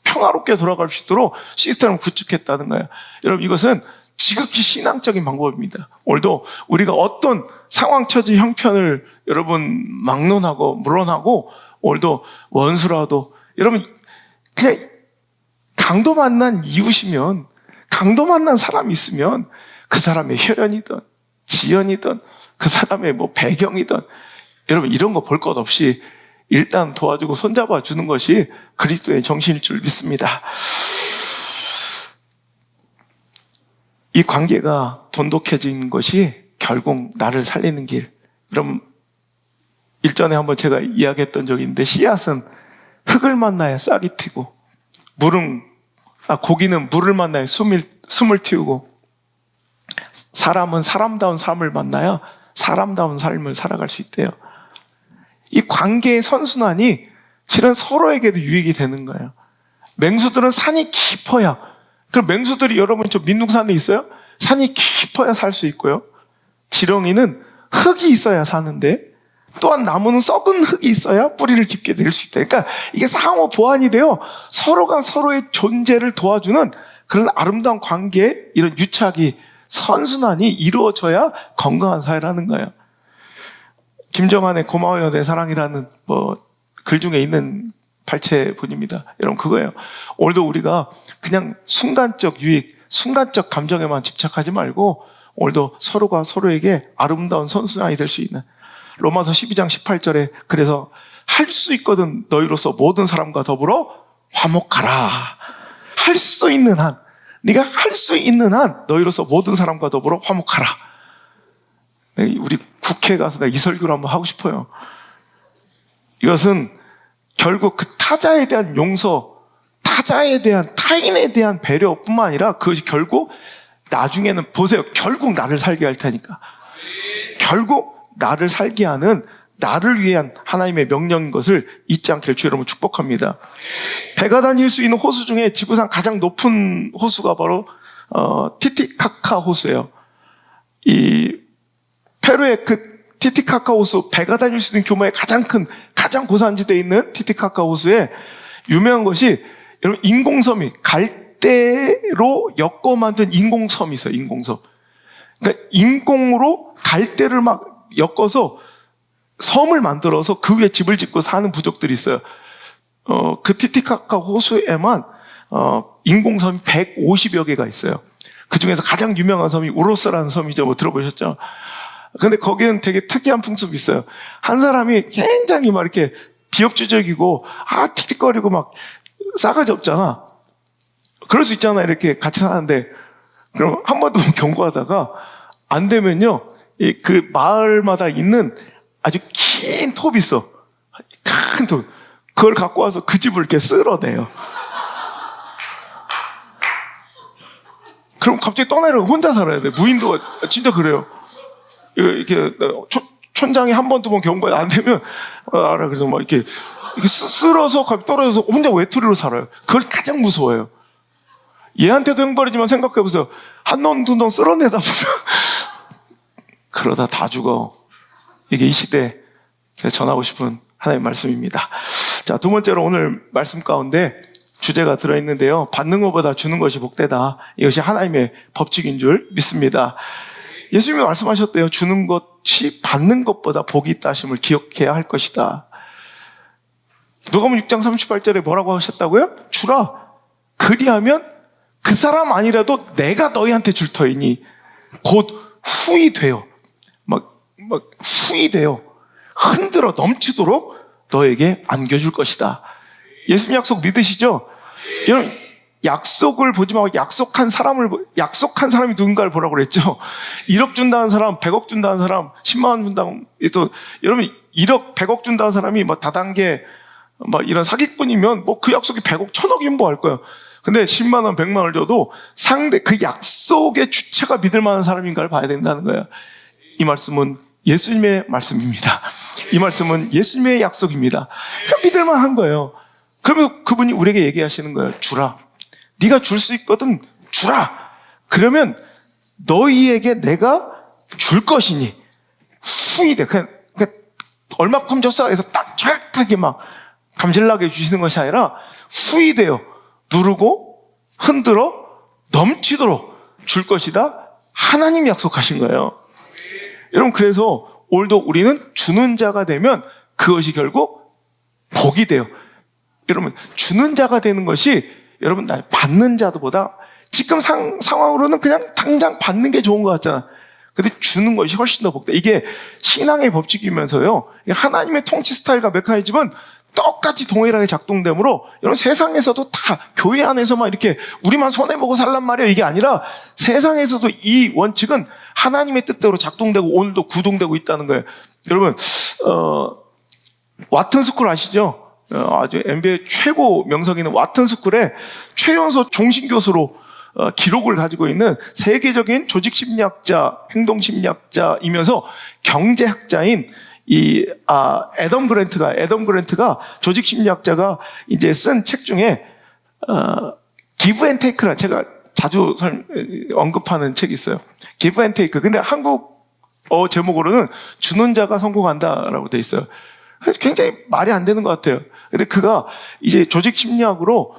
평화롭게 돌아갈 수 있도록 시스템을 구축했다는 거예요. 여러분 이것은 지극히 신앙적인 방법입니다. 오늘도 우리가 어떤 상황 처지 형편을 여러분 막론하고 물러나고 오늘도 원수라도 여러분 그냥 강도 만난 이웃이면 강도 만난 사람이 있으면 그 사람의 혈연이든 지연이든 그 사람의 배경이든 여러분 이런 거 볼 것 없이 일단 도와주고 손잡아 주는 것이 그리스도의 정신일 줄 믿습니다. 이 관계가 돈독해진 것이 결국 나를 살리는 길. 여러분 일전에 한번 제가 이야기했던 적이 있는데 씨앗은 흙을 만나야 싹이 튀고 고기는 물을 만나야 숨을 틔우고 사람은 사람다운 삶을 만나야 사람다운 삶을 살아갈 수 있대요. 이 관계의 선순환이 실은 서로에게도 유익이 되는 거예요. 맹수들은 산이 깊어야, 그럼 맹수들이 여러분 저 민둥산에 있어요? 산이 깊어야 살 수 있고요. 지렁이는 흙이 있어야 사는데 또한 나무는 썩은 흙이 있어야 뿌리를 깊게 낼 수 있다. 그러니까 이게 상호 보완이 돼요. 서로가 서로의 존재를 도와주는 그런 아름다운 관계의 이런 유착이 선순환이 이루어져야 건강한 사회라는 거예요. 김정한의 고마워요 내 사랑이라는 글 중에 있는 발췌본입니다. 여러분 그거예요. 오늘도 우리가 그냥 순간적 유익, 순간적 감정에만 집착하지 말고 오늘도 서로가 서로에게 아름다운 선순환이 될 수 있는 로마서 12장 18절에 그래서 할 수 있거든 너희로서 모든 사람과 더불어 화목하라. 할 수 있는 한, 네가 할 수 있는 한 너희로서 모든 사람과 더불어 화목하라. 우리 국회에 가서 내가 이 설교를 한번 하고 싶어요. 이것은 결국 그 타자에 대한 용서, 타자에 대한 타인에 대한 배려뿐만 아니라 그것이 결국 나중에는 보세요. 결국 나를 살게 할 테니까. 결국 나를 살게 하는 나를 위한 하나님의 명령인 것을 잊지 않길 주 여러분 축복합니다. 배가 다닐 수 있는 호수 중에 지구상 가장 높은 호수가 바로 티티카카 호수예요. 이 페루의 그 티티카카 호수, 배가 다닐 수 있는 규모의 가장 큰, 가장 고산지대에 있는 티티카카 호수에 유명한 것이 여러분 인공섬이 갈대로 엮어 만든 인공섬이 있어요. 인공섬. 그러니까 인공으로 갈대를 막 엮어서 섬을 만들어서 그 위에 집을 짓고 사는 부족들이 있어요. 그 티티카카 호수에만 인공섬이 150여 개가 있어요. 그 중에서 가장 유명한 섬이 우로스라는 섬이죠. 들어보셨죠? 근데 거기는 되게 특이한 풍습이 있어요. 한 사람이 굉장히 막 이렇게 비협조적이고, 틱틱거리고 막 싸가지 없잖아. 그럴 수 있잖아. 이렇게 같이 사는데. 그럼 한 번 더 경고하다가 안 되면요, 그 마을마다 있는 아주 긴 톱이 있어. 큰 톱. 그걸 갖고 와서 그 집을 이렇게 쓸어내요. 그럼 갑자기 떠나려고 혼자 살아야 돼. 무인도가 진짜 그래요. 이렇게 촌장이 한 번, 두 번 경고해 안 되면 알아. 그래서 막 이렇게 쓸어서 갑자기 떨어져서 혼자 외톨이로 살아요. 그걸 가장 무서워해요. 얘한테도 행벌이지만 생각해보세요. 한 놈, 두 놈 쓸어내다 보면 그러다 다 죽어. 이게 이 시대에 제가 전하고 싶은 하나님의 말씀입니다. 자, 두 번째로 오늘 말씀 가운데 주제가 들어있는데요. 받는 것보다 주는 것이 복되다. 이것이 하나님의 법칙인 줄 믿습니다. 예수님이 말씀하셨대요. 주는 것이 받는 것보다 복이 있다 하심을 기억해야 할 것이다. 누가복음 6장 38절에 뭐라고 하셨다고요? 주라. 그리하면 그 사람 아니라도 내가 너희한테 줄 터이니 곧 후히 돼요. 막 후히 돼요. 흔들어 넘치도록 너에게 안겨줄 것이다. 예수님 약속 믿으시죠? 여러분, 약속을 보지 말고 약속한 사람이 누군가를 보라고 그랬죠? 1억 준다는 사람, 100억 준다는 사람, 10만 원 준다는, 또, 여러분, 1억, 100억 준다는 사람이 뭐 다단계, 막 이런 사기꾼이면 뭐 그 약속이 100억, 1000억이면 뭐 할 거예요. 근데 10만 원, 100만 원을 줘도 상대, 그 약속의 주체가 믿을 만한 사람인가를 봐야 된다는 거예요. 이 말씀은 예수님의 말씀입니다. 이 말씀은 예수님의 약속입니다. 그러니까 믿을 만한 거예요. 그러면 그분이 우리에게 얘기하시는 거예요. 주라. 네가 줄 수 있거든 주라. 그러면 너희에게 내가 줄 것이니 후히 돼. 그냥 얼마큼 줬어 해서 딱 정확하게 막 감질나게 주시는 것이 아니라 후히 돼요. 누르고 흔들어 넘치도록 줄 것이다. 하나님이 약속하신 거예요. 여러분, 그래서 오늘도 우리는 주는 자가 되면 그것이 결국 복이 돼요. 여러분, 주는 자가 되는 것이 여러분 받는 자보다 지금 상황으로는 그냥 당장 받는 게 좋은 것 같잖아. 근데 주는 것이 훨씬 더 복돼. 이게 신앙의 법칙이면서요, 하나님의 통치 스타일과 메커니즘은 똑같이 동일하게 작동되므로 여러분, 세상에서도 다 교회 안에서만 이렇게 우리만 손해보고 살란 말이에요. 이게 아니라 세상에서도 이 원칙은 하나님의 뜻대로 작동되고 오늘도 구동되고 있다는 거예요. 여러분, 와튼스쿨 아시죠? 아주 NBA 최고 명성 있는 와튼스쿨의 최연소 종신교수로 기록을 가지고 있는 세계적인 조직심리학자, 행동심리학자이면서 경제학자인 애덤 그랜트가 조직심리학자가 이제 쓴 책 중에 기브 앤 테이크라는, 제가 자주 언급하는 책이 있어요. 기브 앤 테이크. 근데 한국어 제목으로는 주는 자가 성공한다라고 돼 있어요. 굉장히 말이 안 되는 것 같아요. 근데 그가 이제 조직 심리학으로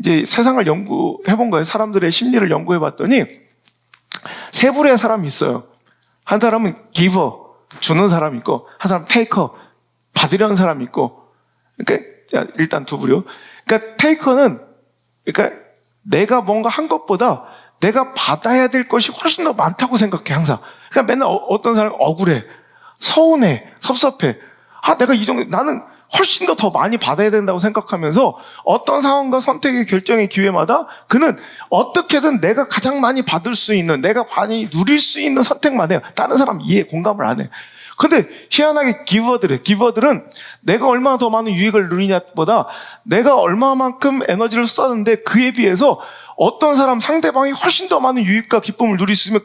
이제 세상을 연구해 본 거예요. 사람들의 심리를 연구해 봤더니 세 부류의 사람이 있어요. 한 사람은 기버, 주는 사람이 있고, 한 사람은 테이커, 받으려는 사람이 있고. 그러니까 일단 두 부류. 그러니까 테이커는, 그러니까 내가 뭔가 한 것보다 내가 받아야 될 것이 훨씬 더 많다고 생각해, 항상. 그러니까 맨날 어떤 사람이 억울해, 서운해, 섭섭해. 내가 이 정도, 나는 훨씬 더 많이 받아야 된다고 생각하면서 어떤 상황과 선택의 결정의 기회마다 그는 어떻게든 내가 가장 많이 받을 수 있는, 내가 많이 누릴 수 있는 선택만 해요. 다른 사람 이해, 공감을 안 해. 근데 희한하게 기버들은 내가 얼마나 더 많은 유익을 누리냐보다 내가 얼마만큼 에너지를 쏟았는데 그에 비해서 어떤 사람, 상대방이 훨씬 더 많은 유익과 기쁨을 누릴 수 있으면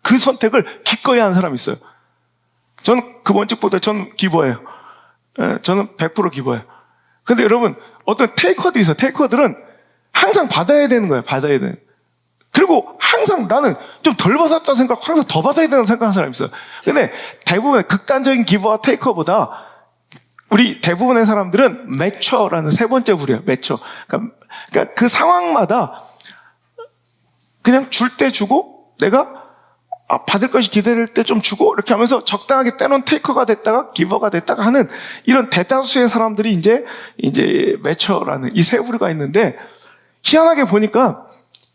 그 선택을 기꺼이 하는 사람이 있어요. 저는 그 원칙보다 저는 기버예요. 저는 100% 기버예요. 근데 여러분, 어떤 테이커들이 있어요. 테이커들은 항상 받아야 되는 거예요. 받아야 되는. 그리고 항상 나는 좀 덜 받았다고 생각하고 항상 더 받아야 된다고 생각하는 사람이 있어요. 근데 대부분 극단적인 기버와 테이커보다 우리 대부분의 사람들은 매처라는 세 번째 부류예요. 매처. 그러니까 그 상황마다 그냥 줄 때 주고, 내가 받을 것이 기다릴 때 좀 주고, 이렇게 하면서 적당하게 때론 테이커가 됐다가 기버가 됐다가 하는 이런 대다수의 사람들이 이제 매처라는 이 세 부류가 있는데, 희한하게 보니까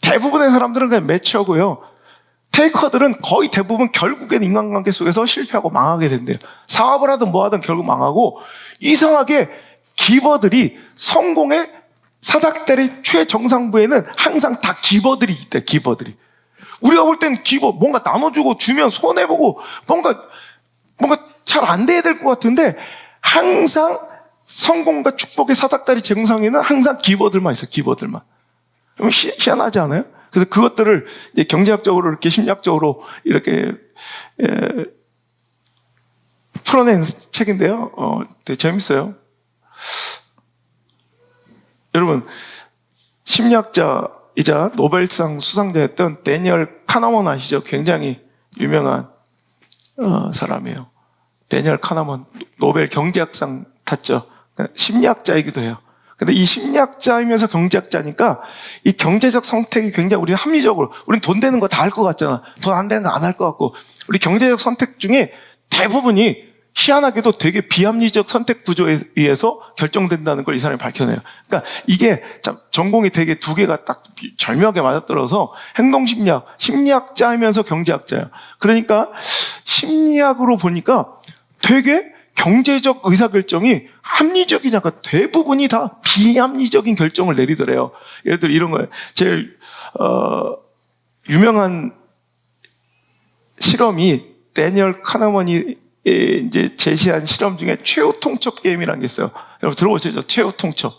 대부분의 사람들은 그냥 매처고요. 테이커들은 거의 대부분 결국엔 인간관계 속에서 실패하고 망하게 된대요. 사업을 하든 뭐 하든 결국 망하고, 이상하게 기버들이 성공의 사닥다리 최정상부에는 항상 다 기버들이 있대, 기버들이. 우리가 볼 땐 기부, 뭔가 나눠주고 주면 손해보고 뭔가 잘 안 돼야 될 것 같은데 항상 성공과 축복의 사닥다리 제공상에는 항상 기버들만 있어요. 기버들만. 그럼 희한하지 않아요? 그래서 그것들을 이제 경제학적으로 이렇게 심리학적으로 이렇게 풀어낸 책인데요. 되게 재밌어요. 여러분, 심리학자이자 노벨상 수상자였던 데니얼 카너먼 아시죠? 굉장히 유명한 사람이에요. 데니얼 카너먼 노벨 경제학상 탔죠. 그러니까 심리학자이기도 해요. 근데 이 심리학자이면서 경제학자니까 이 경제적 선택이 굉장히 우리는 합리적으로, 우리는 돈 되는 거 다 할 것 같잖아. 돈 안 되는 거 안 할 것 같고. 우리 경제적 선택 중에 대부분이 희한하게도 되게 비합리적 선택 구조에 의해서 결정된다는 걸 이 사람이 밝혀내요. 그러니까 이게 참 전공이 되게 두 개가 딱 절묘하게 맞아떨어서 행동심리학, 심리학자이면서 경제학자예요. 그러니까 심리학으로 보니까 되게 경제적 의사결정이 합리적이지 않고 대부분이 다 비합리적인 결정을 내리더래요. 예를 들어 이런 거예요. 제일 유명한 실험이 데니얼 카너먼이 이제 제시한 실험 중에 최후 통첩 게임이라는 게 있어요. 여러분 들어보셨죠? 최후 통첩.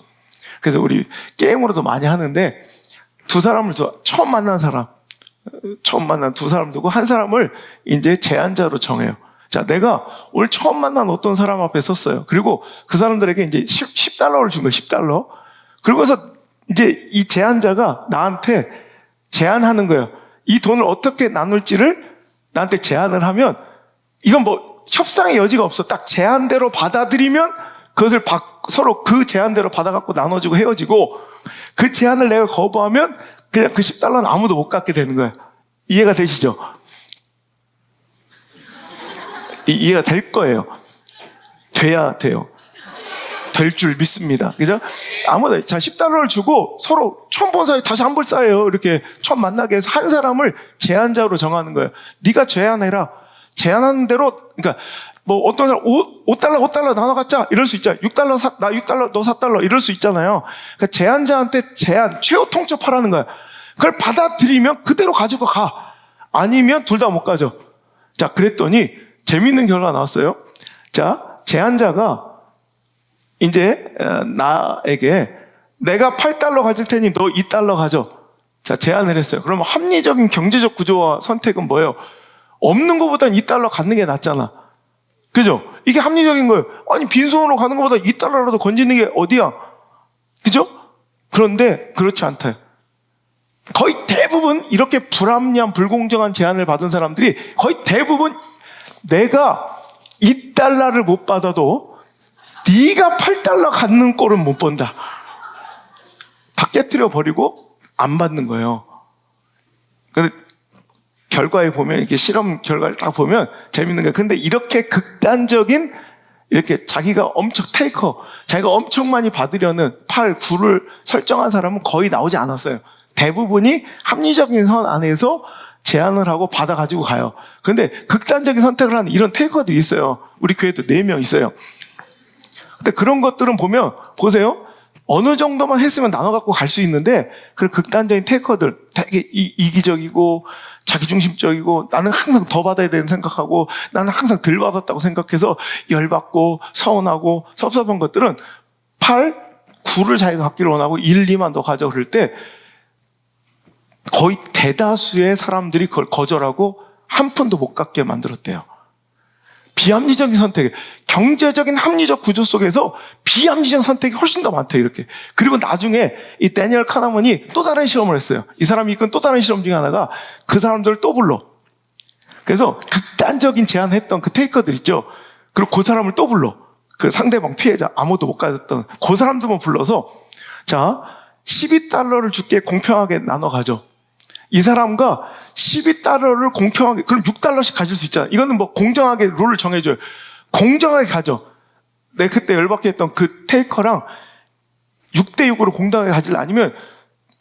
그래서 우리 게임으로도 많이 하는데 두 사람을 처음 만난 두 사람 두고 한 사람을 이제 제한자로 정해요. 자, 내가 오늘 처음 만난 어떤 사람 앞에 섰어요. 그리고 그 사람들에게 이제 $10를 준 거예요. $10. 그러고서 이제 이 제한자가 나한테 제안하는 거예요. 이 돈을 어떻게 나눌지를 나한테 제안을 하면 이건 뭐 협상의 여지가 없어. 딱 제안대로 받아들이면 그것을 서로 그 제안대로 받아갖고 나눠주고 헤어지고 그 제안을 내가 거부하면 그냥 그 $10는 아무도 못 갖게 되는 거예요. 이해가 되시죠? 이해가 될 거예요. 돼야 돼요. 될 줄 믿습니다. 그죠? 아무도, 자, $10를 주고 서로 처음 본 사이 다시 한 번 쌓여요. 이렇게 처음 만나게 해서 한 사람을 제한자로 정하는 거예요. 네가 제안해라. 제안하는 대로, 그러니까, 뭐 어떤 사람 $5 나눠 갖자. 이럴 수 있잖아요. $6 나 $6, 너 $4. 이럴 수 있잖아요. 그러니까 제안자한테 최후 통첩하라는 거예요. 그걸 받아들이면 그대로 가지고 가. 아니면 둘 다 못 가죠. 자, 그랬더니, 재밌는 결과가 나왔어요. 자, 제안자가 이제 나에게 내가 $8 가질 테니 너 $2 가져. 자, 제안을 했어요. 그러면 합리적인 경제적 구조와 선택은 뭐예요? 없는 것보단 $2 갖는 게 낫잖아. 그죠? 이게 합리적인 거예요. 아니, 빈손으로 가는 것보다 $2라도 건지는 게 어디야? 그죠? 그런데 그렇지 않대요. 거의 대부분 이렇게 불합리한 불공정한 제안을 받은 사람들이 거의 대부분 내가 $2를 못 받아도 네가 $8 갖는 꼴은 못 본다. 다 깨트려 버리고 안 받는 거예요. 근데 결과에 보면 이렇게 실험 결과를 딱 보면 재밌는 거예요. 근데 이렇게 극단적인 이렇게 자기가 엄청 많이 받으려는 8, 9를 설정한 사람은 거의 나오지 않았어요. 대부분이 합리적인 선 안에서 제안을 하고 받아가지고 가요. 그런데 극단적인 선택을 하는 이런 테이커들이 있어요. 우리 교회도 4명 있어요. 근데 그런 것들은 보면, 보세요. 어느 정도만 했으면 나눠갖고 갈 수 있는데, 그런 극단적인 테이커들, 되게 이기적이고, 자기중심적이고, 나는 항상 더 받아야 되는 생각하고, 나는 항상 덜 받았다고 생각해서 열받고, 서운하고, 섭섭한 것들은 8, 9를 자기가 갖기를 원하고 1, 2만 더 가져 그럴 때, 거의 대다수의 사람들이 그걸 거절하고 한 푼도 못 갖게 만들었대요. 비합리적인 선택, 경제적인 합리적 구조 속에서 비합리적 선택이 훨씬 더 많대요, 이렇게. 그리고 나중에 이 데니얼 카너먼이 또 다른 실험을 했어요. 이 사람이 이끈 또 다른 실험 중에 하나가 그 사람들을 또 불러. 그래서 극단적인 제안을 했던 그 테이커들 있죠. 그리고 그 사람을 또 불러. 그 상대방 피해자, 아무도 못 가졌던 그 사람들만 불러서 자, $12를 줄게 공평하게 나눠 가져. 이 사람과 $12를 공평하게, 그럼 $6씩 가질 수 있잖아. 이거는 뭐 공정하게 룰을 정해줘요. 공정하게 가져. 내가 그때 열받게 했던 그 테이커랑 6대6으로 공정하게 가질래? 아니면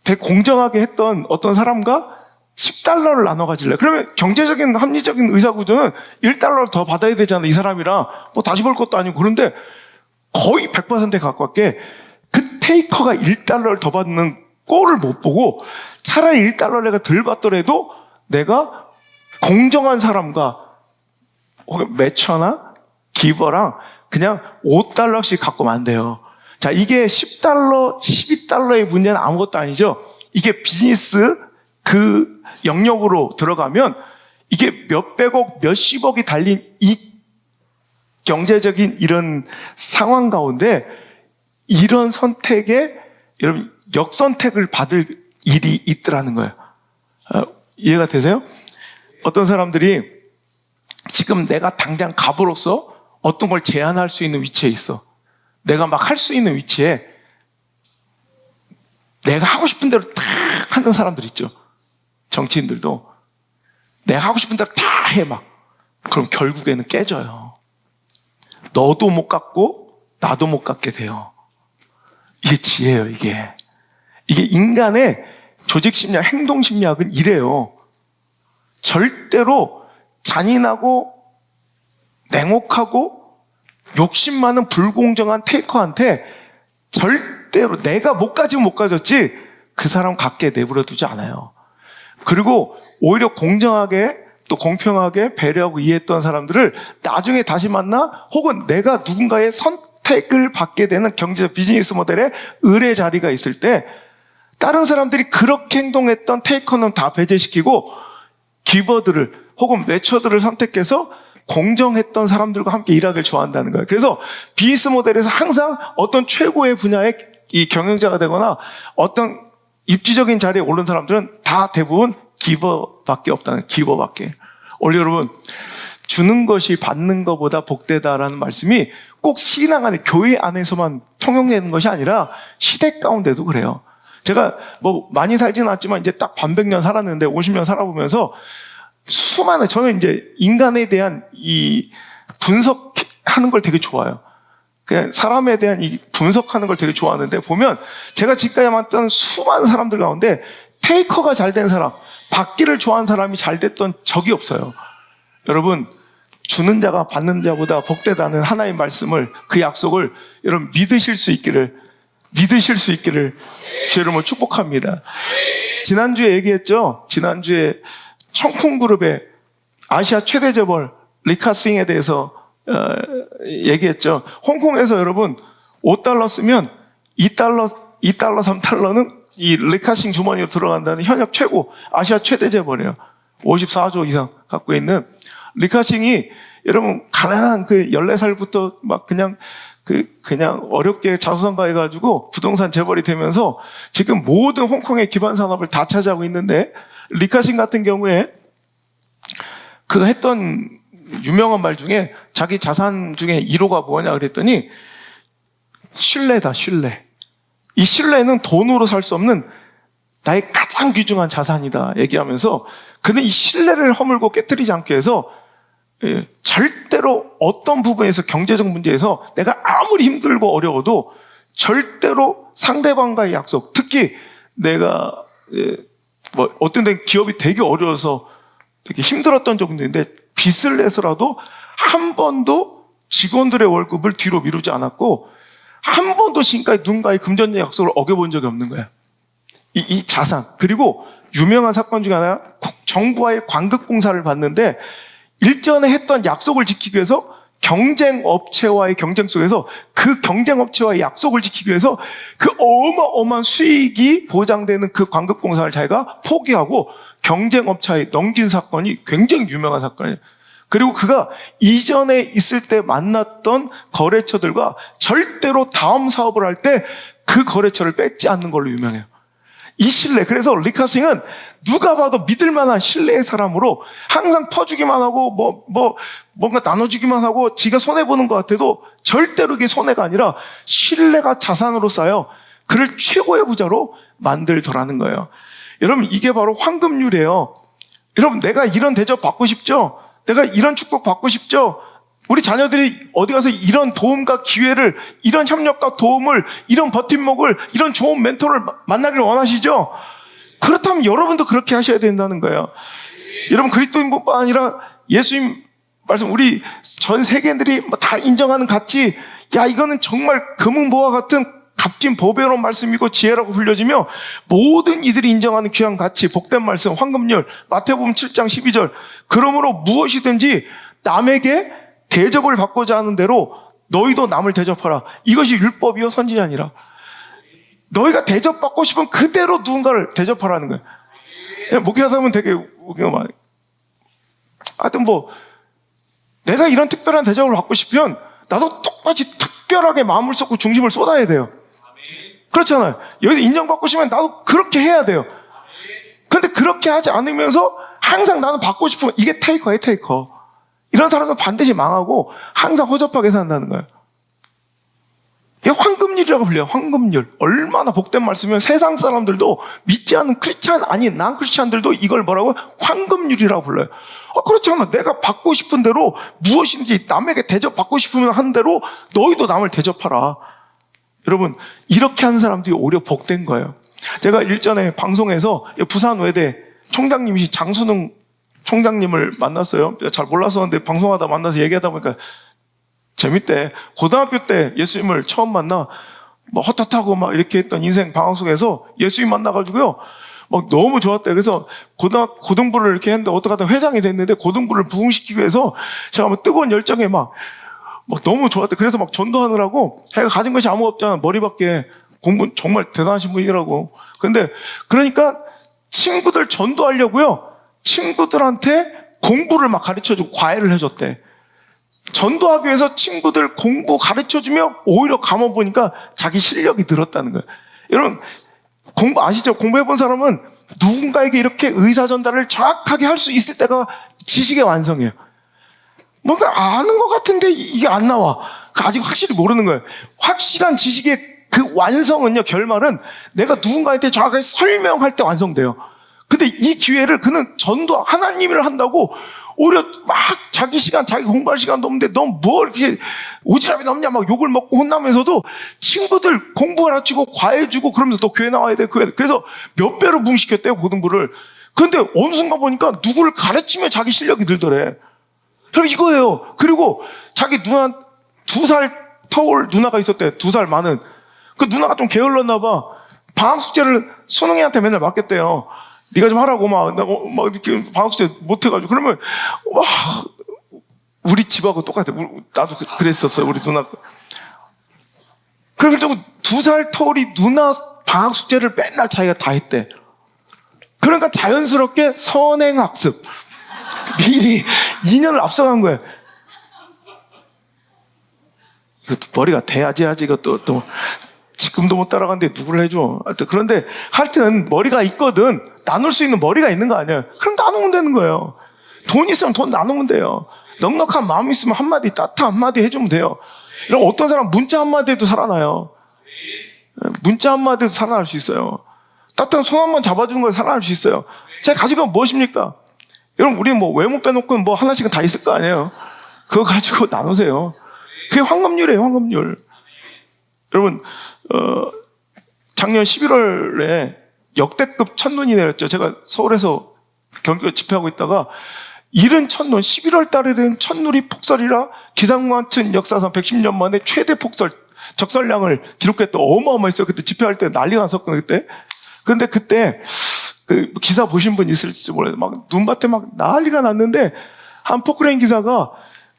되게 공정하게 했던 어떤 사람과 $10를 나눠 가질래? 그러면 경제적인 합리적인 의사구조는 $1를 더 받아야 되잖아. 이 사람이랑 뭐 다시 벌 것도 아니고. 그런데 거의 100%에 가깝게 그 테이커가 $1를 더 받는 꼴을 못 보고 차라리 $1 내가 덜 받더라도 내가 공정한 사람과 혹은 매처나 기버랑 그냥 $5씩 갖고 안 돼요. 자, 이게 $10, $12의 문제는 아무것도 아니죠. 이게 비즈니스 그 영역으로 들어가면 이게 몇백억, 몇십억이 달린 이 경제적인 이런 상황 가운데 이런 선택에 여러분 역선택을 받을 일이 있더라는 거예요. 이해가 되세요? 어떤 사람들이 지금 내가 당장 갑으로서 어떤 걸 제안할 수 있는 위치에 있어. 내가 막 할 수 있는 위치에 내가 하고 싶은 대로 다 하는 사람들 있죠. 정치인들도 내가 하고 싶은 대로 다 해 막. 그럼 결국에는 깨져요. 너도 못 갖고 나도 못 갖게 돼요. 이게 지혜예요, 이게. 이게 인간의 조직 심리학, 행동 심리학은 이래요. 절대로 잔인하고 냉혹하고 욕심 많은 불공정한 테이커한테 절대로 내가 못 가지면 못 가졌지 그 사람 갖게 내버려 두지 않아요. 그리고 오히려 공정하게 또 공평하게 배려하고 이해했던 사람들을 나중에 다시 만나 혹은 내가 누군가의 선택을 받게 되는 경제적 비즈니스 모델의 의뢰 자리가 있을 때 다른 사람들이 그렇게 행동했던 테이커는 다 배제시키고 기버들을 혹은 매처들을 선택해서 공정했던 사람들과 함께 일하기를 좋아한다는 거예요. 그래서 비즈니스 모델에서 항상 어떤 최고의 분야의 이 경영자가 되거나 어떤 입지적인 자리에 오른 사람들은 다 대부분 기버밖에 없다는, 기버밖에. 원래 여러분, 주는 것이 받는 것보다 복되다라는 말씀이 꼭 신앙 안에, 교회 안에서만 통용되는 것이 아니라 시대 가운데도 그래요. 제가 뭐 많이 살지는 않았지만 이제 딱 반백년 살았는데 50년 살아보면서 수많은, 저는 이제 인간에 대한 이 분석하는 걸 되게 좋아해요. 그냥 사람에 대한 이 분석하는 걸 되게 좋아하는데 보면 제가 지금까지 만났던 수많은 사람들 가운데 테이커가 잘 된 사람, 받기를 좋아하는 사람이 잘 됐던 적이 없어요. 여러분, 주는 자가 받는 자보다 복되다는 하나의 말씀을, 그 약속을 여러분 믿으실 수 있기를 주 여러분 축복합니다. 지난주에 얘기했죠. 지난주에 청쿵그룹의 아시아 최대 재벌 리카싱에 대해서 얘기했죠. 홍콩에서 여러분 $5 쓰면 $2, 3달러는 이 리카싱 주머니로 들어간다는 현역 최고 아시아 최대 재벌이에요. 54조 이상 갖고 있는 리카싱이 여러분 가난한 그 14살부터 막 그냥 어렵게 자수성가 해가지고 부동산 재벌이 되면서 지금 모든 홍콩의 기반 산업을 다 차지하고 있는데 리카싱 같은 경우에 그가 했던 유명한 말 중에 자기 자산 중에 1호가 뭐냐 그랬더니 신뢰다, 신뢰. 이 신뢰는 돈으로 살 수 없는 나의 가장 귀중한 자산이다 얘기하면서 그는 이 신뢰를 허물고 깨뜨리지 않기 위해서 절대로 어떤 부분에서 경제적 문제에서 내가 아무리 힘들고 어려워도 절대로 상대방과의 약속, 특히 내가 뭐 어떤 데 기업이 되게 어려워서 되게 힘들었던 적도 있는데 빚을 내서라도 한 번도 직원들의 월급을 뒤로 미루지 않았고 한 번도 지금까지 누군가의 금전적 약속을 어겨본 적이 없는 거예요. 이 자산. 그리고 유명한 사건 중에 하나, 정부와의 관급공사를 받는데 일전에 했던 약속을 지키기 위해서 경쟁업체와의 경쟁 속에서 그 경쟁업체와의 약속을 지키기 위해서 그 어마어마한 수익이 보장되는 그 관급공사를 자기가 포기하고 경쟁업체에 넘긴 사건이 굉장히 유명한 사건이에요. 그리고 그가 이전에 있을 때 만났던 거래처들과 절대로 다음 사업을 할 때 그 거래처를 뺏지 않는 걸로 유명해요. 이 신뢰. 그래서 리카싱은 누가 봐도 믿을 만한 신뢰의 사람으로 항상 퍼주기만 하고 뭔가 나눠주기만 하고 지가 손해보는 것 같아도 절대로 이게 손해가 아니라 신뢰가 자산으로 쌓여 그를 최고의 부자로 만들더라는 거예요. 여러분, 이게 바로 황금률이에요. 여러분, 내가 이런 대접 받고 싶죠? 내가 이런 축복 받고 싶죠? 우리 자녀들이 어디 가서 이런 도움과 기회를, 이런 협력과 도움을, 이런 버팀목을, 이런 좋은 멘토를 만나기를 원하시죠? 그렇다면 여러분도 그렇게 하셔야 된다는 거예요. 여러분, 그리스도인뿐만 아니라 예수님 말씀, 우리 전 세계인들이 다 인정하는 가치, 야, 이거는 정말 금은보화 같은 값진 보배로운 말씀이고 지혜라고 불려지며 모든 이들이 인정하는 귀한 가치, 복된 말씀, 황금률, 마태복음 7장 12절. 그러므로 무엇이든지 남에게 대접을 받고자 하는 대로 너희도 남을 대접하라. 이것이 율법이요 선지자 아니라. 너희가 대접받고 싶으면 그대로 누군가를 대접하라는 거예요. 목회하다 보면 되게 웃기가 많아요. 하여튼 내가 이런 특별한 대접을 받고 싶으면 나도 똑같이 특별하게 마음을 쏟고 중심을 쏟아야 돼요. 그렇잖아요. 여기서 인정받고 싶으면 나도 그렇게 해야 돼요. 그런데 그렇게 하지 않으면서 항상 나는 받고 싶으면 이게 테이커예요, 테이커. 이런 사람은 반드시 망하고 항상 허접하게 산다는 거예요. 이게 황금률이라고 불려요. 황금률. 얼마나 복된 말씀이면 세상 사람들도 믿지 않는 크리스찬 아닌 난 크리스찬들도 이걸 뭐라고? 황금률이라고 불러요. 그렇잖아. 내가 받고 싶은 대로 무엇인지 남에게 대접받고 싶으면 하는 대로 너희도 남을 대접하라. 여러분 이렇게 하는 사람들이 오히려 복된 거예요. 제가 일전에 방송에서 부산 외대 총장님이신 장순웅 총장님을 만났어요. 잘 몰랐었는데 방송하다 만나서 얘기하다 보니까 재밌대. 고등학교 때 예수님을 처음 만나 헛헛하고 막 이렇게 했던 인생 방황 속에서 예수님 만나가지고요 막 너무 좋았대. 그래서 고등부를 이렇게 했는데 어떡하다 회장이 됐는데 고등부를 부흥시키기 위해서 제가 막 뜨거운 열정에 막 너무 좋았대. 그래서 막 전도하느라고 자기가 가진 것이 아무것도 없잖아. 머리밖에. 공부 정말 대단하신 분이라고. 근데 그러니까 친구들 전도하려고요 친구들한테 공부를 막 가르쳐주고 과외를 해줬대. 전도하기 위해서 친구들 공부 가르쳐주며 오히려 가만보니까 자기 실력이 늘었다는 거예요. 여러분 공부 아시죠? 공부해본 사람은 누군가에게 이렇게 의사전달을 정확하게 할 수 있을 때가 지식의 완성이에요. 뭔가 아는 것 같은데 이게 안 나와. 아직 확실히 모르는 거예요. 확실한 지식의 그 완성은요, 결말은 내가 누군가한테 정확하게 설명할 때 완성돼요. 근데 이 기회를 그는 전도 하나님을 한다고 오히려 막 자기 시간, 자기 공부할 시간도 없는데 너 뭐 이렇게 오지랖이 넘냐 막 욕을 먹고 혼나면서도 친구들 공부 가르치고 과외 주고 그러면서 너 교회 나와야 돼. 그래서 몇 배로 부흥시켰대요, 고등부를. 그런데 어느 순간 보니까 누구를 가르치며 자기 실력이 늘더래. 그럼 이거예요. 그리고 자기 누나 2살 터울 누나가 있었대. 2살 많은. 그 누나가 좀 게을렀나 봐. 방학 숙제를 수능이한테 맨날 맡겼대요. 네가 좀 하라고 막 이렇게 방학 숙제 못 해가지고 그러면 와 우리 집하고 똑같아. 나도 그랬었어요. 우리 누나. 그래가지고 2살 터울이 누나 방학 숙제를 맨날 자기가 다 했대. 그러니까 자연스럽게 선행학습. 미리 2년을 앞서간 거예요. 이것도 머리가 돼야지 하지. 이것도 또 지금도 못 따라가는데 누구를 해줘. 그런데 하여튼 머리가 있거든. 나눌 수 있는 머리가 있는 거 아니에요. 그럼 나누면 되는 거예요. 돈 있으면 돈 나누면 돼요. 넉넉한 마음 있으면 한마디 따뜻한 한마디 해주면 돼요. 이런 어떤 사람 문자 한마디 해도 살아나요. 문자 한마디 해도 살아날 수 있어요. 따뜻한 손 한번 잡아주는 거에 살아날 수 있어요. 제가 가지고 무엇입니까? 여러분 우리 외모 빼놓고 하나씩은 다 있을 거 아니에요. 그거 가지고 나누세요. 그게 황금률이에요. 황금률. 여러분 작년 11월에 역대급 첫눈이 내렸죠. 제가 서울에서 경기도 집회하고 있다가 이른 첫눈 11월 달에 된 첫눈이 폭설이라 기상과 같은 역사상 110년 만에 최대 폭설 적설량을 기록했던 어마어마했어요. 그때 집회할 때 난리가 났었거든요. 그때. 그런데 그때 그 기사 보신 분 있을지 몰라요. 막 눈밭에 막 난리가 났는데 한 포크레인 기사가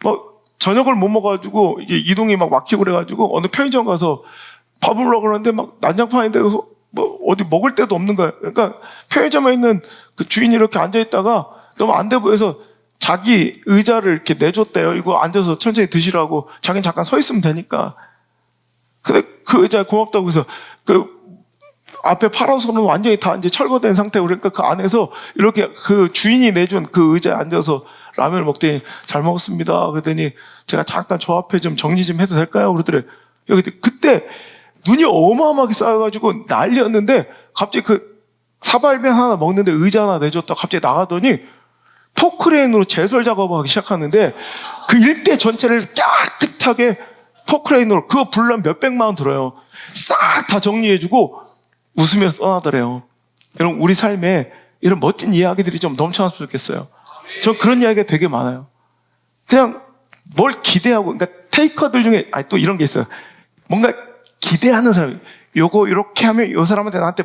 뭐 저녁을 못 먹어가지고 이게 이동이 막 막히고 그래가지고 어느 편의점 가서 밥을 먹으러 그러는데 막 난장판인데 뭐 어디 먹을 데도 없는 거예요. 그러니까 편의점에 있는 그 주인이 이렇게 앉아있다가 너무 안 돼 보여서 자기 의자를 이렇게 내줬대요. 이거 앉아서 천천히 드시라고. 자기는 잠깐 서 있으면 되니까. 근데 그 의자 고맙다고 해서 그 앞에 파란선은 완전히 다 이제 철거된 상태고 그러니까 그 안에서 이렇게 그 주인이 내준 그 의자에 앉아서 라면을 먹더니 잘 먹었습니다. 그랬더니 제가 잠깐 저 앞에 좀 정리 좀 해도 될까요? 그러더래. 그때 눈이 어마어마하게 쌓여가지고 난리였는데 갑자기 그 사발면 하나 먹는데 의자 하나 내줬다 갑자기 나가더니 포크레인으로 제설 작업하기 시작하는데 그 일대 전체를 깨끗하게 포크레인으로 그거 불러면 몇백만 원 들어요. 싹 다 정리해주고 웃으면서 떠나더래요. 여러분 우리 삶에 이런 멋진 이야기들이 좀 넘쳐났으면 좋겠어요. 저 그런 이야기가 되게 많아요. 그냥 뭘 기대하고 그러니까 테이커들 중에 또 이런 게 있어요. 뭔가 기대하는 사람, 요거 이렇게 하면 요 사람한테 나한테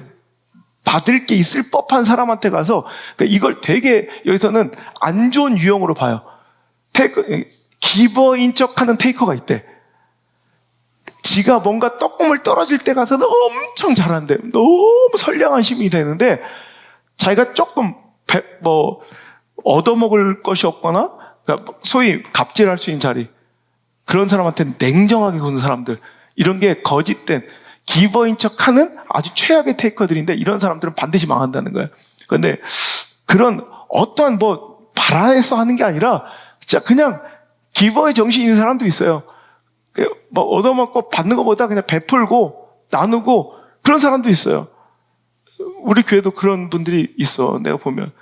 받을 게 있을 법한 사람한테 가서 그러니까 이걸 되게 여기서는 안 좋은 유형으로 봐요. 기버인 척하는 테이커가 있대. 지가 뭔가 떡고물 떨어질 때 가서는 엄청 잘한대. 너무 선량한 시민이 되는데 자기가 조금 얻어먹을 것이 없거나 그러니까 소위 갑질할 수 있는 자리 그런 사람한테는 냉정하게 구는 사람들 이런 게 거짓된 기버인 척하는 아주 최악의 테이커들인데 이런 사람들은 반드시 망한다는 거예요. 그런데 그런 어떠한 바라해서 하는 게 아니라 진짜 그냥 기버의 정신이 있는 사람도 있어요. 얻어먹고 받는 것보다 그냥 베풀고 나누고 그런 사람도 있어요. 우리 교회도 그런 분들이 있어. 내가 보면.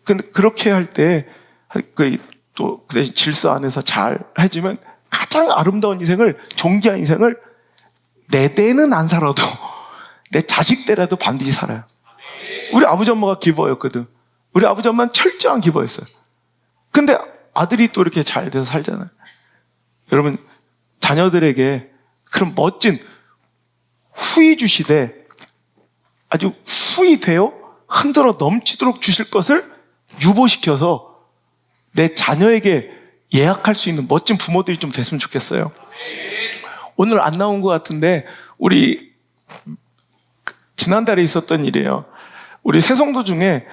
근데 그렇게 할 때 또 그 대신 질서 안에서 잘 해주면 가장 아름다운 인생을 존귀한 인생을 내 때는 안 살아도 내 자식 때라도 반드시 살아요. 우리 아버지 엄마가 기버였거든. 우리 아버지 엄마는 철저한 기버였어요. 근데 아들이 또 이렇게 잘 돼서 살잖아요. 여러분 자녀들에게 그런 멋진 후히 주시되 아주 후히 되어 흔들어 넘치도록 주실 것을 유보시켜서 내 자녀에게 예약할 수 있는 멋진 부모들이 좀 됐으면 좋겠어요. 오늘 안 나온 것 같은데 우리 지난달에 있었던 일이에요. 우리 새성도 중에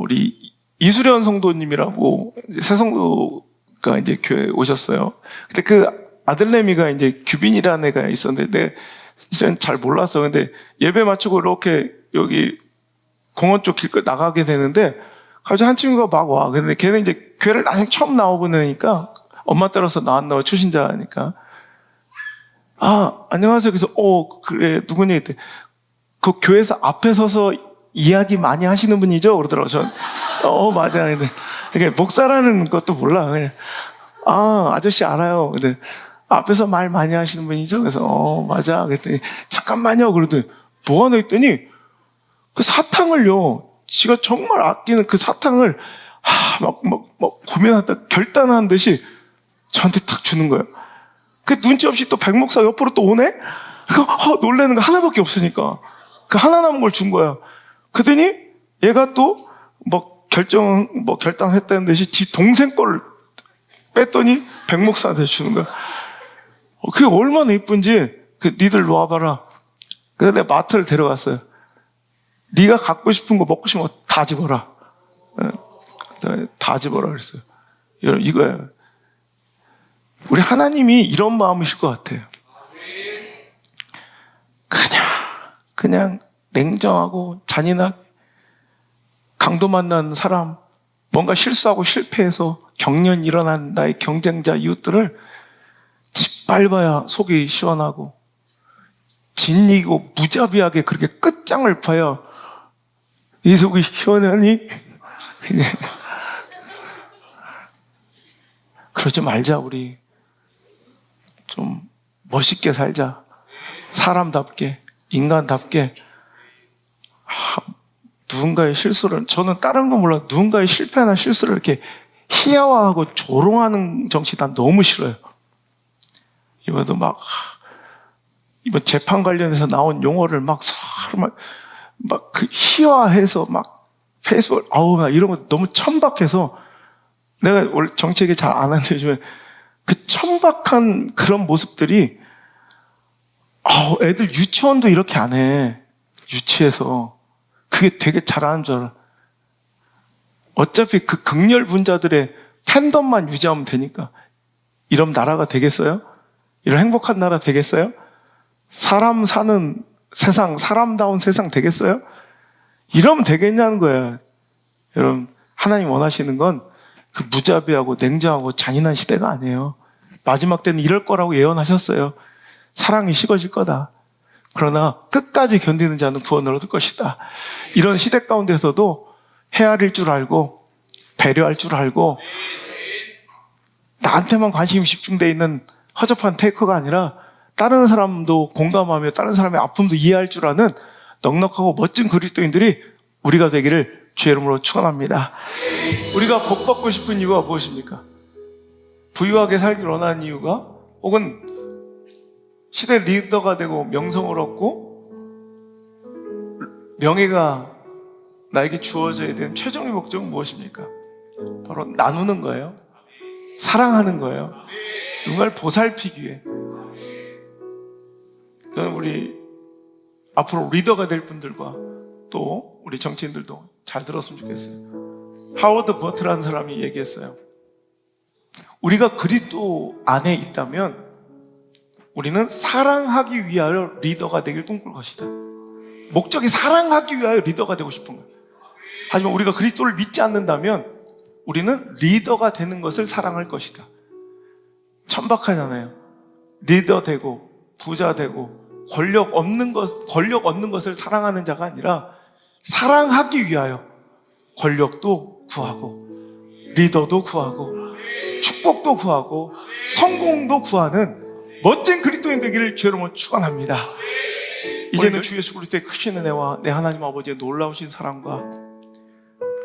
우리 이수련 성도님이라고 새성도가 이제 교회 오셨어요. 근데 그 아들내미가 이제 규빈이라는 애가 있었는데 이제는 잘 몰랐어. 근데 예배 마치고 이렇게 여기 공원 쪽 길 나가게 되는데 갑자기 한 친구가 막 와. 근데 걔는 이제 교회를 나중에 처음 나와보니까 엄마 따라서 나왔나 봐. 초신자니까. 아, 안녕하세요. 그래서 그래 누구니? 했대. 그 교회에서 앞에 서서 이야기 많이 하시는 분이죠? 그러더라고요. 전 맞아. 근데 이게 목사라는 것도 몰라. 그냥 아저씨 알아요. 근데 앞에서 말 많이 하시는 분이죠? 그래서 맞아. 그랬더니 잠깐만요. 그러더니 뭐하나 했더니 그 사탕을요. 지가 정말 아끼는 그 사탕을 막 고민하다 결단한 듯이 저한테 탁 주는 거예요. 그 눈치 없이 또 백목사 옆으로 또 오네? 놀라는 거 하나밖에 없으니까. 그 하나 남은 걸 준 거야. 그러더니 얘가 또 결단했다는 듯이 지 동생 거를 뺐더니 백목사한테 주는 거야. 그게 얼마나 이쁜지 니들 놓아봐라. 그래서 내가 마트를 데려갔어요. 네가 갖고 싶은 거 먹고 싶은 거 다 집어라. 다 집어라 그랬어요. 여러분 이거예요. 우리 하나님이 이런 마음이실 것 같아요. 그냥 냉정하고 잔인하게 강도 만난 사람, 뭔가 실수하고 실패해서 경련이 일어난 나의 경쟁자 이웃들을 짓밟아야 속이 시원하고 진이고 무자비하게 그렇게 끝장을 봐야 이 속이 시원하니? 그러지 말자. 우리 좀 멋있게 살자. 사람답게, 인간답게. 누군가의 실수를, 저는 다른 건 몰라도 누군가의 실패나 실수를 이렇게 희화화하고 조롱하는 정치 난 너무 싫어요. 이번에도 이번 재판 관련해서 나온 용어를 그 희화해서 페이스북, 나 이런 거 너무 천박해서 내가 원래 정치 얘기 잘 안 하는데 요즘에 그 천박한 그런 모습들이 애들 유치원도 이렇게 안 해. 유치해서. 그게 되게 잘하는 줄 알아. 어차피 그 극렬 분자들의 팬덤만 유지하면 되니까. 이런 나라가 되겠어요? 이런 행복한 나라 되겠어요? 사람 사는 세상, 사람다운 세상 되겠어요? 이러면 되겠냐는 거예요. 여러분, 하나님 원하시는 건 그 무자비하고 냉정하고 잔인한 시대가 아니에요. 마지막 때는 이럴 거라고 예언하셨어요. 사랑이 식어질 거다. 그러나 끝까지 견디는 자는 구원을 얻을 것이다. 이런 시대 가운데서도 헤아릴 줄 알고 배려할 줄 알고 나한테만 관심이 집중되어 있는 허접한 테이커가 아니라 다른 사람도 공감하며 다른 사람의 아픔도 이해할 줄 아는 넉넉하고 멋진 그리스도인들이 우리가 되기를 주의 이름으로 축원합니다. 우리가 복 받고 싶은 이유가 무엇입니까? 부유하게 살기를 원하는 이유가 혹은 시대 리더가 되고 명성을 얻고 명예가 나에게 주어져야 되는 최종의 목적은 무엇입니까? 바로 나누는 거예요. 사랑하는 거예요. 누군가를 보살피기 위해. 저는 우리 앞으로 리더가 될 분들과 또 우리 정치인들도 잘 들었으면 좋겠어요. 하워드 버트라는 사람이 얘기했어요. 우리가 그리스도 안에 있다면 우리는 사랑하기 위하여 리더가 되길 꿈꿀 것이다. 목적이 사랑하기 위하여 리더가 되고 싶은 거예요. 하지만 우리가 그리스도를 믿지 않는다면 우리는 리더가 되는 것을 사랑할 것이다. 천박하잖아요. 리더 되고 부자 되고 권력 얻는 것을 사랑하는 자가 아니라 사랑하기 위하여 권력도 구하고 리더도 구하고 축복도 구하고 성공도 구하는 멋진 그리스도인 되기를 주의 이름으로 축원합니다. 이제는 주 예수 그리스도의 크신 은혜와 내 하나님 아버지의 놀라우신 사랑과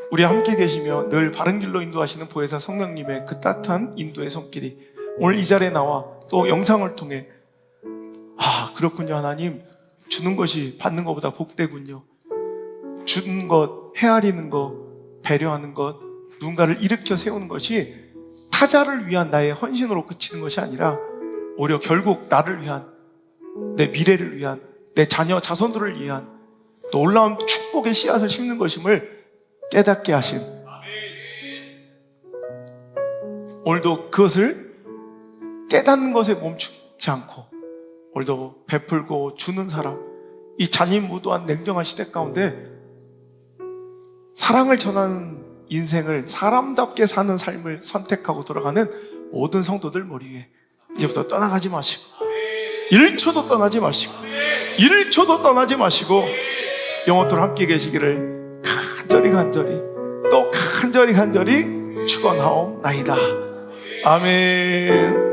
우리 함께 계시며 늘 바른 길로 인도하시는 보혜사 성령님의 그 따뜻한 인도의 손길이 오늘 이 자리에 나와 또 영상을 통해 그렇군요. 하나님 주는 것이 받는 것보다 복되군요. 주는 것, 헤아리는 것, 배려하는 것, 누군가를 일으켜 세우는 것이 타자를 위한 나의 헌신으로 그치는 것이 아니라 오히려 결국 나를 위한, 내 미래를 위한, 내 자녀 자손들을 위한 놀라운 축복의 씨앗을 심는 것임을 깨닫게 하신, 오늘도 그것을 깨닫는 것에 멈추지 않고 오늘도 베풀고 주는 사람, 이 잔인무도한 냉정한 시대 가운데 사랑을 전하는 인생을, 사람답게 사는 삶을 선택하고 돌아가는 모든 성도들 머리 위에 이제부터 떠나가지 마시고 1초도 떠나지 마시고 1초도 떠나지 마시고 영원토록 함께 계시기를 간절히 또 간절히 축원하옵나이다. 아멘.